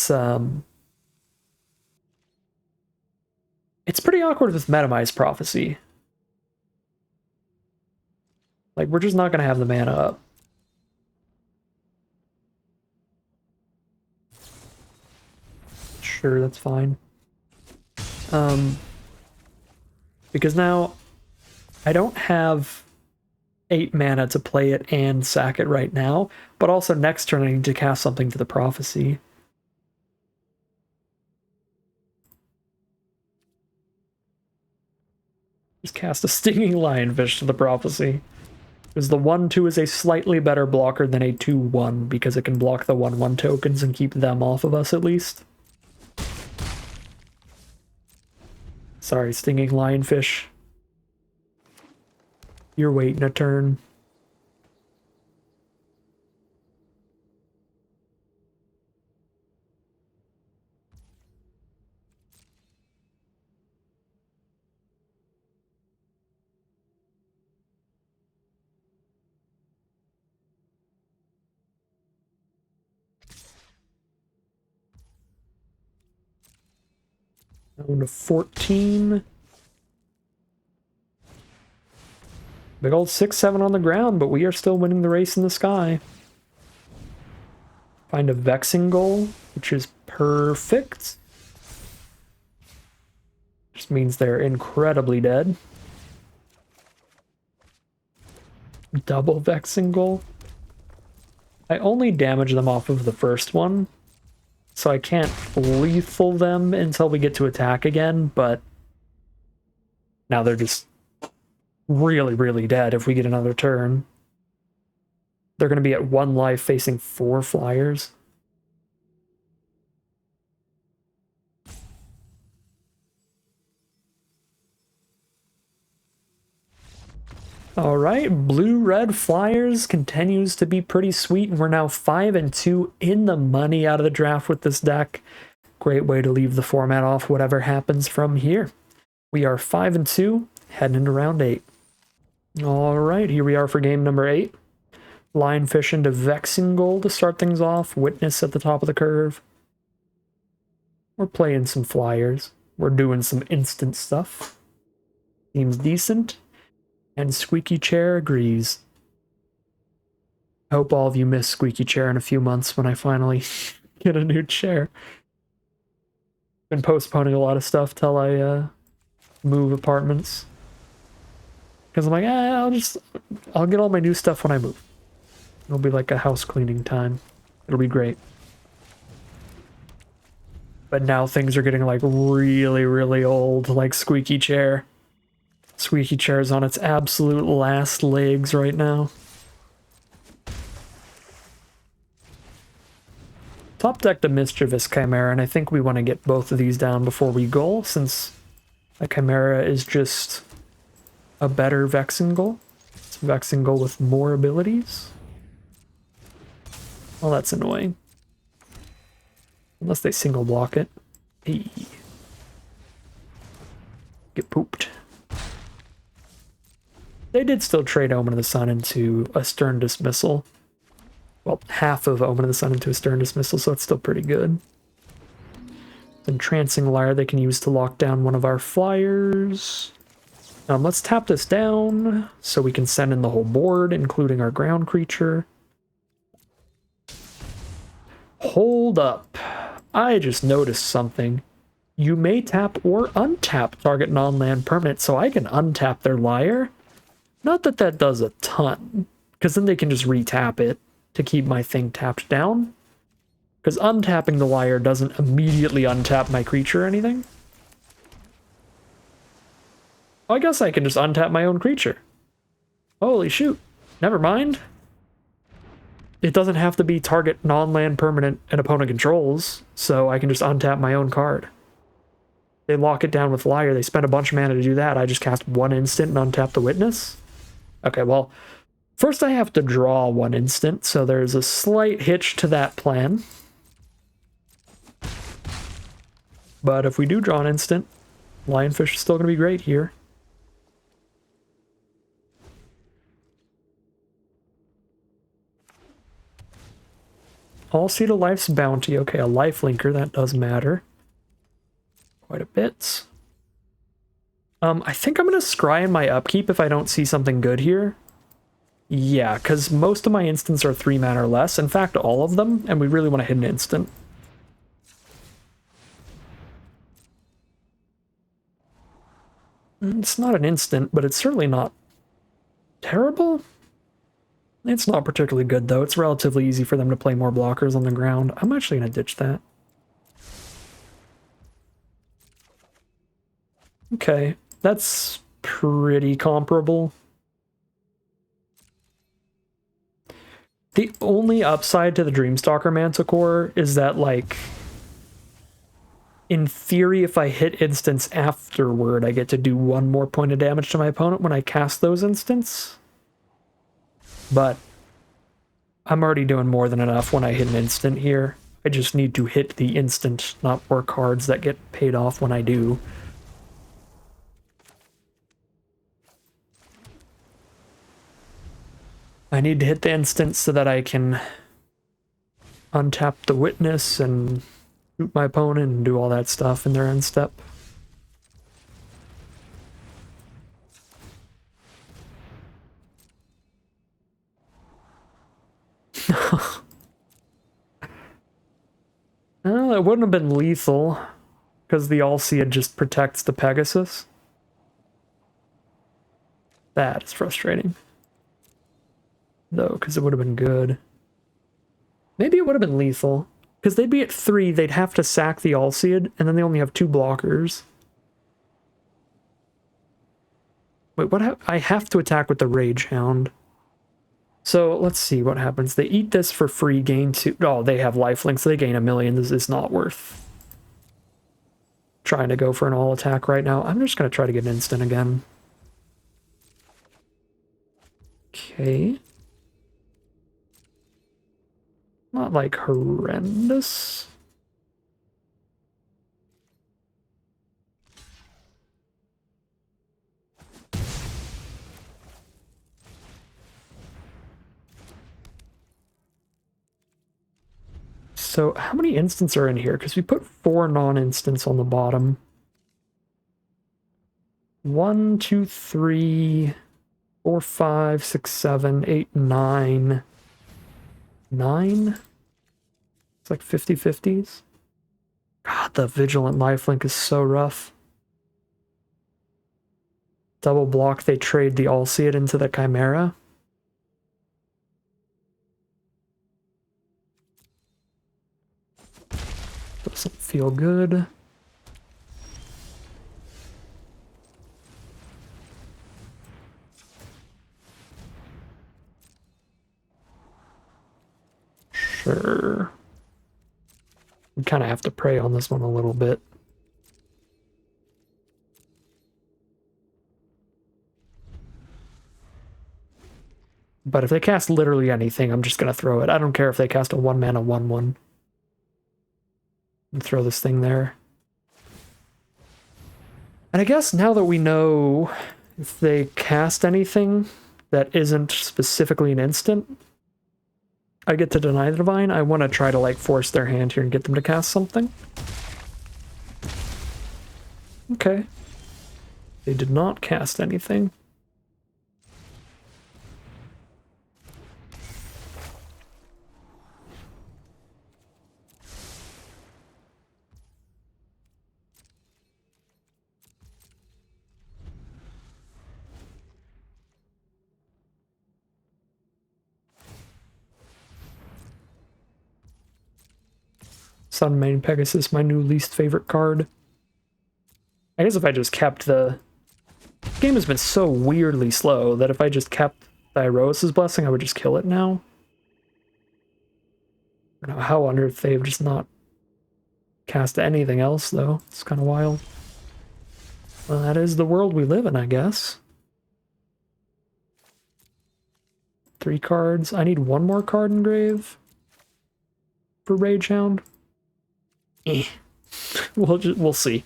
it's pretty awkward with Metamize Prophecy. Like, we're just not going to have the mana up. Sure, that's fine. Because now I don't have 8 mana to play it and sack it right now, but also next turn I need to cast something to the Prophecy. Just cast a Stinging Lionfish to the Prophecy. Because the 1/2 is a slightly better blocker than a 2/1 because it can block the 1/1 tokens and keep them off of us at least. Sorry, Stinging Lionfish. You're waiting a turn. Down to 14. Big old 6-7 on the ground, but we are still winning the race in the sky. Find a vexing goal, which is perfect. Just means they're incredibly dead. Double vexing goal. I only damage them off of the first one, so I can't lethal them until we get to attack again, but now they're just really, really dead if we get another turn. They're going to be at 1 life facing 4 flyers. Alright, blue-red flyers continues to be pretty sweet, and we're now 5-2 in the money out of the draft with this deck. Great way to leave the format off whatever happens from here. We are 5-2, heading into round 8. Alright, here we are for game number 8. Lionfish into Vexing Goal to start things off. Witness at the top of the curve. We're playing some flyers. We're doing some instant stuff. Seems decent. And Squeaky Chair agrees. I hope all of you miss Squeaky Chair in a few months when I finally get a new chair. Been postponing a lot of stuff till I move apartments. Because I'm like, I'll get all my new stuff when I move. It'll be like a house cleaning time. It'll be great. But now things are getting like really, really old, like Squeaky Chair. Squeaky Chair is on its absolute last legs right now. Top deck the Mischievous Chimera, and I think we want to get both of these down before we goal, since a Chimera is just a better Vexing Goal. It's a Vexing Goal with more abilities. Well, that's annoying. Unless they single block it. Hey. Get pooped. They did still trade Omen of the Sun into a Stern Dismissal. Well, half of Omen of the Sun into a Stern Dismissal, so it's still pretty good. Entrancing Lyre they can use to lock down one of our flyers. Let's tap this down so we can send in the whole board, including our ground creature. Hold up. I just noticed something. You may tap or untap target non-land permanent, so I can untap their Lyre. Not that that does a ton, because then they can just re-tap it to keep my thing tapped down. Because untapping the Lyre doesn't immediately untap my creature or anything. I guess I can just untap my own creature. Holy shoot. Never mind. It doesn't have to be target non-land permanent an opponent controls, so I can just untap my own card. They lock it down with Lyre, they spend a bunch of mana to do that, I just cast 1 instant and untap the Witness? Okay, well, first I have to draw 1 instant, so there's a slight hitch to that plan. But if we do draw an instant, Lionfish is still going to be great here. All Seed of Life's Bounty. Okay, a life linker, that does matter. Quite a bit. I think I'm going to scry in my upkeep if I don't see something good here. Yeah, because most of my instants are 3 mana or less. In fact, all of them, and we really want to hit an instant. It's not an instant, but it's certainly not terrible. It's not particularly good, though. It's relatively easy for them to play more blockers on the ground. I'm actually going to ditch that. Okay, that's pretty comparable. The only upside to the Dreamstalker Manticore is that, like, in theory, if I hit instants afterward, I get to do 1 more point of damage to my opponent when I cast those instants. But I'm already doing more than enough when I hit an instant here. I just need to hit the instant, not more cards that get paid off when I do. I need to hit the instant so that I can untap the Witness and shoot my opponent and do all that stuff in their end step. it wouldn't have been lethal, because the All-Seeing just protects the Pegasus. That is frustrating. Though, because it would have been good. Maybe it would have been lethal. Because they'd be at 3, they'd have to sack the All-Seeing, and then they only have 2 blockers. Wait, what? I have to attack with the Rage Hound. So, let's see what happens. They eat this for free, gain 2... Oh, they have lifelink, so they gain 1,000,000. This is not worth trying to go for an all-attack right now. I'm just going to try to get an instant again. Okay. Not, like, horrendous. So, how many instants are in here? Because we put 4 non-instants on the bottom. 1, 2, 3, 4, 5, 6, 7, 8, 9. 9? It's like 50-50s. God, the Vigilant Lifelink is so rough. Double block, they trade the All-Seeing into the Chimera. Doesn't feel good. Sure. We kind of have to prey on this one a little bit. But if they cast literally anything, I'm just going to throw it. I don't care if they cast a 1-mana 1/1. And throw this thing there. And I guess now that we know if they cast anything that isn't specifically an instant, I get to deny the Divine. I want to try to like force their hand here and get them to cast something. Okay. They did not cast anything. Sunmane Pegasus, my new least favorite card. I guess if I just kept the... The game has been so weirdly slow that if I just kept the Iroas' Blessing, I would just kill it now. I don't know how on earth they've just not cast anything else, though. It's kind of wild. Well, that is the world we live in, I guess. 3 cards. I need 1 more card in grave for Rage Hound. We'll see.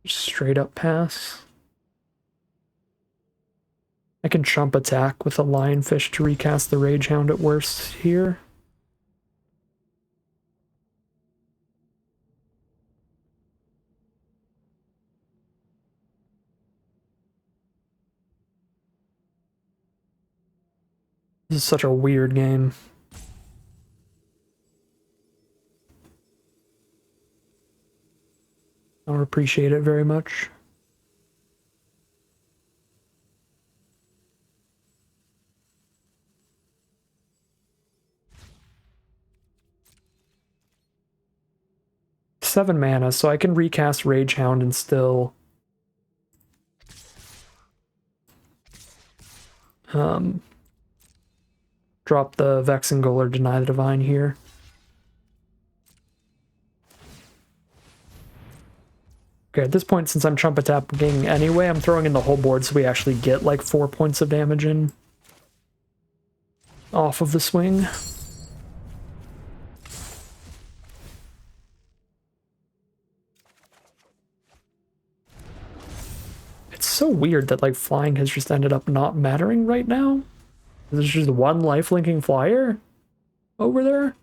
Straight up pass. I can chump attack with a Lionfish to recast the Rage Hound at worst here. This is such a weird game. I don't appreciate it very much. Seven mana, so I can recast Rage Hound and still drop the Vexing Goal or deny the Divine here. Okay, at this point, since I'm chump attacking anyway, I'm throwing in the whole board so we actually get like 4 points of damage in off of the swing. It's so weird that like flying has just ended up not mattering right now. There's just one lifelinking flyer over there?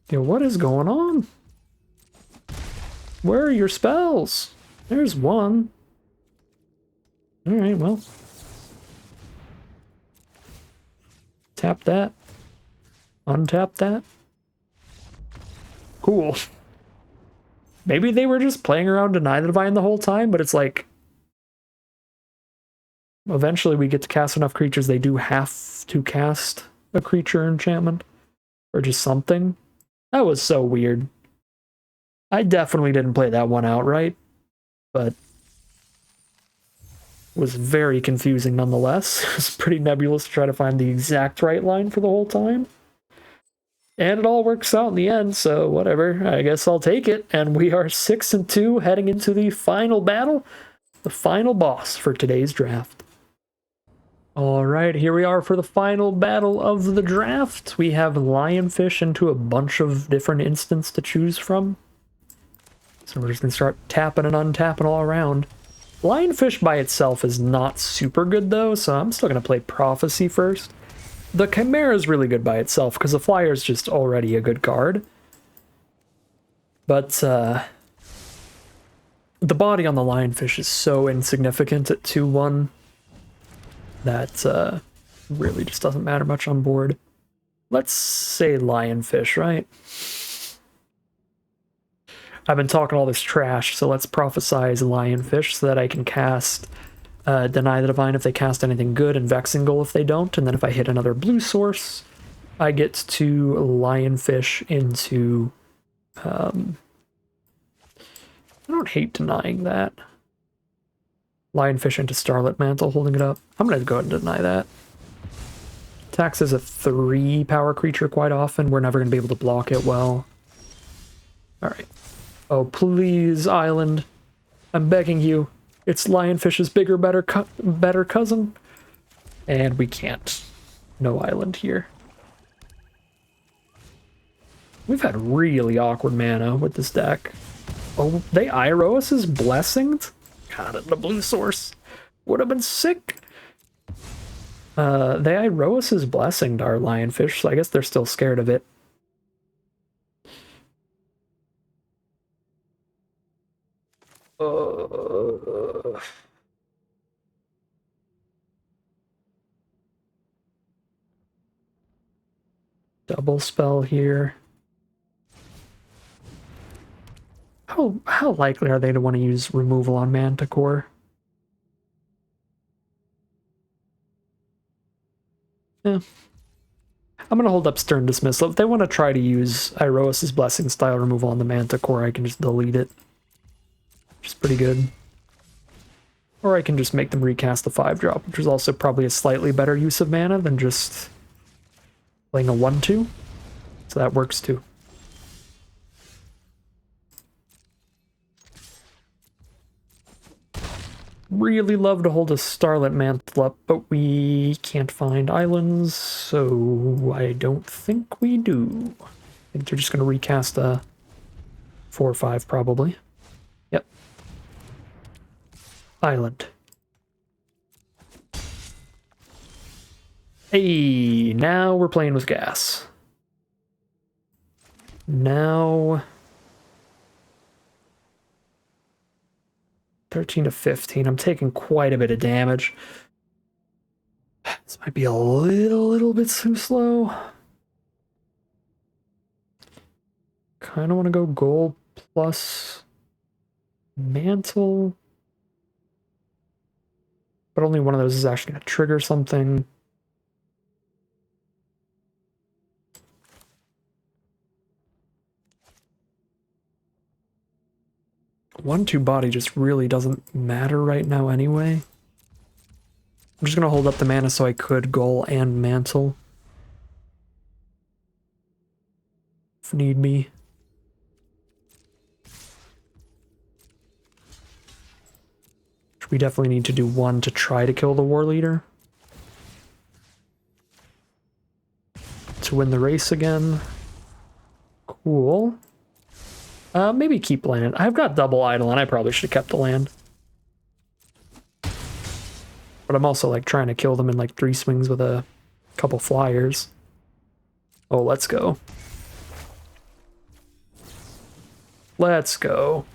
Yeah, what is going on? Where are your spells? There's one. Alright, well. Tap that. Untap that. Cool. Maybe they were just playing around Deny the Divine the whole time, but it's like... Eventually we get to cast enough creatures, they do have to cast a creature enchantment. Or just something. That was so weird. I definitely didn't play that one outright, but was very confusing nonetheless. It was pretty nebulous to try to find the exact right line for the whole time. And it all works out in the end, so whatever. I guess I'll take it. And we are 6-2 heading into the final battle, the final boss for today's draft. Alright, here we are for the final battle of the draft. We have Lionfish into a bunch of different instants to choose from. So we're just going to start tapping and untapping all around. Lionfish by itself is not super good though, so I'm still going to play Prophecy first. The Chimera is really good by itself, because the Flyer is just already a good card. But, the body on the Lionfish is so insignificant at 2-1 that, really just doesn't matter much on board. Let's say Lionfish, right? I've been talking all this trash, so let's prophesize Lionfish so that I can cast Deny the Divine if they cast anything good, and Vexing Goal if they don't, and then if I hit another blue source, I get to Lionfish into... I don't hate denying that. Lionfish into Starlit Mantle, holding it up. I'm going to go ahead and deny that. Attacks as a 3-power creature quite often. We're never going to be able to block it well. Alright. Oh, please, Island. I'm begging you. It's Lionfish's bigger, better cousin. And we can't. No Island here. We've had really awkward mana with this deck. Oh, they Iroas's Blessings? God, the blue source would have been sick. They Iroas's Blessing to our Lionfish, so I guess they're still scared of it. Double spell here. How likely are they to want to use removal on Manticore? Yeah. I'm going to hold up Stern Dismissal. If they want to try to use Iroas's Blessing style removal on the Manticore, I can just delete it. Which is pretty good. Or I can just make them recast the 5-drop, which is also probably a slightly better use of mana than just playing a 1-2. So that works too. Really love to hold a Starlit Mantle up, but we can't find islands, so I don't think we do. I think they're just going to recast a 4-5 probably. Yep. Island. Hey, now we're playing with gas. Now... 13 to 15. I'm taking quite a bit of damage. This might be a little bit too slow. Kind of want to go gold plus mantle. But only one of those is actually going to trigger something. One-two body just really doesn't matter right now anyway. I'm just going to hold up the mana so I could goal and mantle. If need be. We definitely need to do one to try to kill the war leader. To win the race again. Cool. Maybe keep land. I've got double idle and I probably should have kept the land. but I'm also like trying to kill them in like 3 swings with a couple flyers. Oh, let's go. Let's go.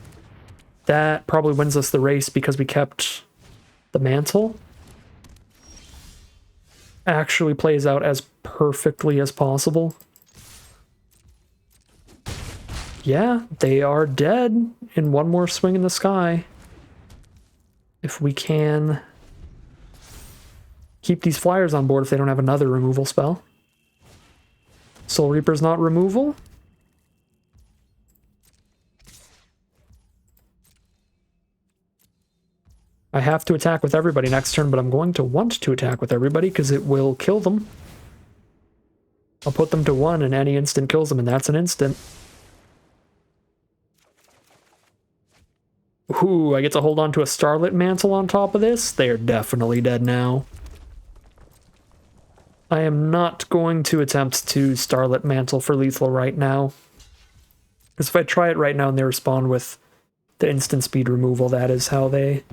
That probably wins us the race because we kept the mantle. Actually plays out as perfectly as possible. Yeah, they are dead in one more swing in the sky. If we can keep these flyers on board if they don't have another removal spell. Soul Reaper's not removal. I have to attack with everybody next turn, but I'm going to want to attack with everybody because it will kill them. I'll put them to 1 and any instant kills them, and that's an instant. Ooh, I get to hold on to a Starlit Mantle on top of this? They are definitely dead now. I am not going to attempt to Starlit Mantle for lethal right now. Because if I try it right now and they respond with the instant speed removal, that is how they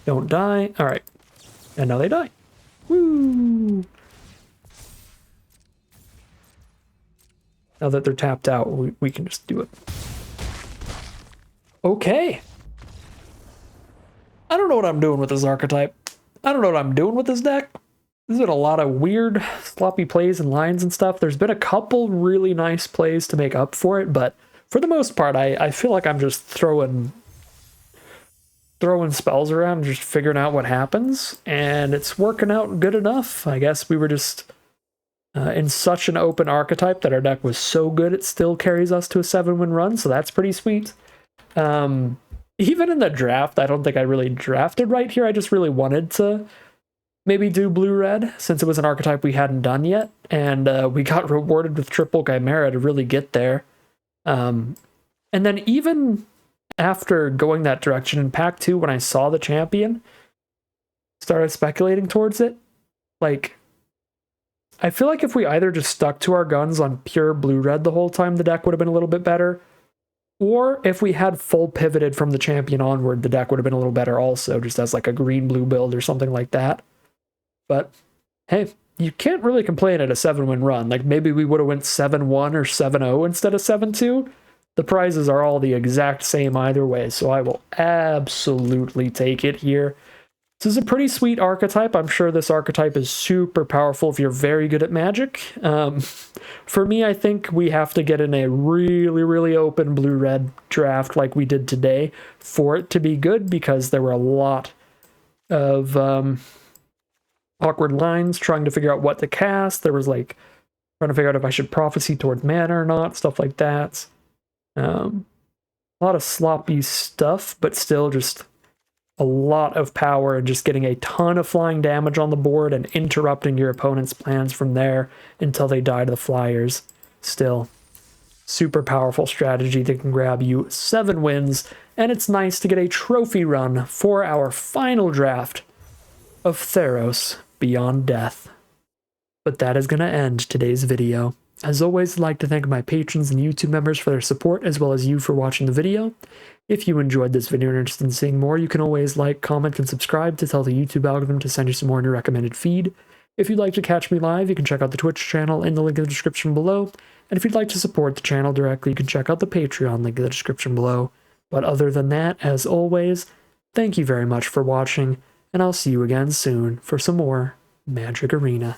don't die. Alright. And now they die. Woo! Now that they're tapped out, we can just do it. Okay. I don't know what I'm doing with this archetype. I don't know what I'm doing with this deck. There's been a lot of weird, sloppy plays and lines and stuff. There's been a couple really nice plays to make up for it, but for the most part, I feel like I'm just throwing spells around and just figuring out what happens, and it's working out good enough. I guess we were just in such an open archetype that our deck was so good it still carries us to a 7-win run, so that's pretty sweet. Even in the draft, I don't think I really drafted right here. I just really wanted to maybe do blue-red, since it was an archetype we hadn't done yet, and we got rewarded with triple Chimera to really get there. And then even after going that direction in Pack 2, when I saw the champion, started speculating towards it, like, I feel like if we either just stuck to our guns on pure blue-red the whole time, the deck would have been a little bit better, or if we had full pivoted from the champion onward, the deck would have been a little better also, just as like a green-blue build or something like that. But, hey, you can't really complain at a 7-win run. Like, maybe we would have went 7-1 or 7-0 instead of 7-2. The prizes are all the exact same either way, so I will absolutely take it here. This is a pretty sweet archetype. I'm sure this archetype is super powerful if you're very good at Magic. For me, I think we have to get in a really, really open blue-red draft like we did today for it to be good, because there were a lot of awkward lines trying to figure out what to cast. There was like trying to figure out if I should Prophecy towards mana or not, stuff like that. A lot of sloppy stuff, but still just a lot of power and just getting a ton of flying damage on the board and interrupting your opponent's plans from there until they die to the flyers. Still, super powerful strategy that can grab you 7 wins, and it's nice to get a trophy run for our final draft of Theros Beyond Death. But that is going to end today's video. As always, I'd like to thank my patrons and YouTube members for their support, as well as you for watching the video. If you enjoyed this video and are interested in seeing more, you can always like, comment, and subscribe to tell the YouTube algorithm to send you some more in your recommended feed. If you'd like to catch me live, you can check out the Twitch channel in the link in the description below. And if you'd like to support the channel directly, you can check out the Patreon link in the description below. But other than that, as always, thank you very much for watching, and I'll see you again soon for some more Magic Arena.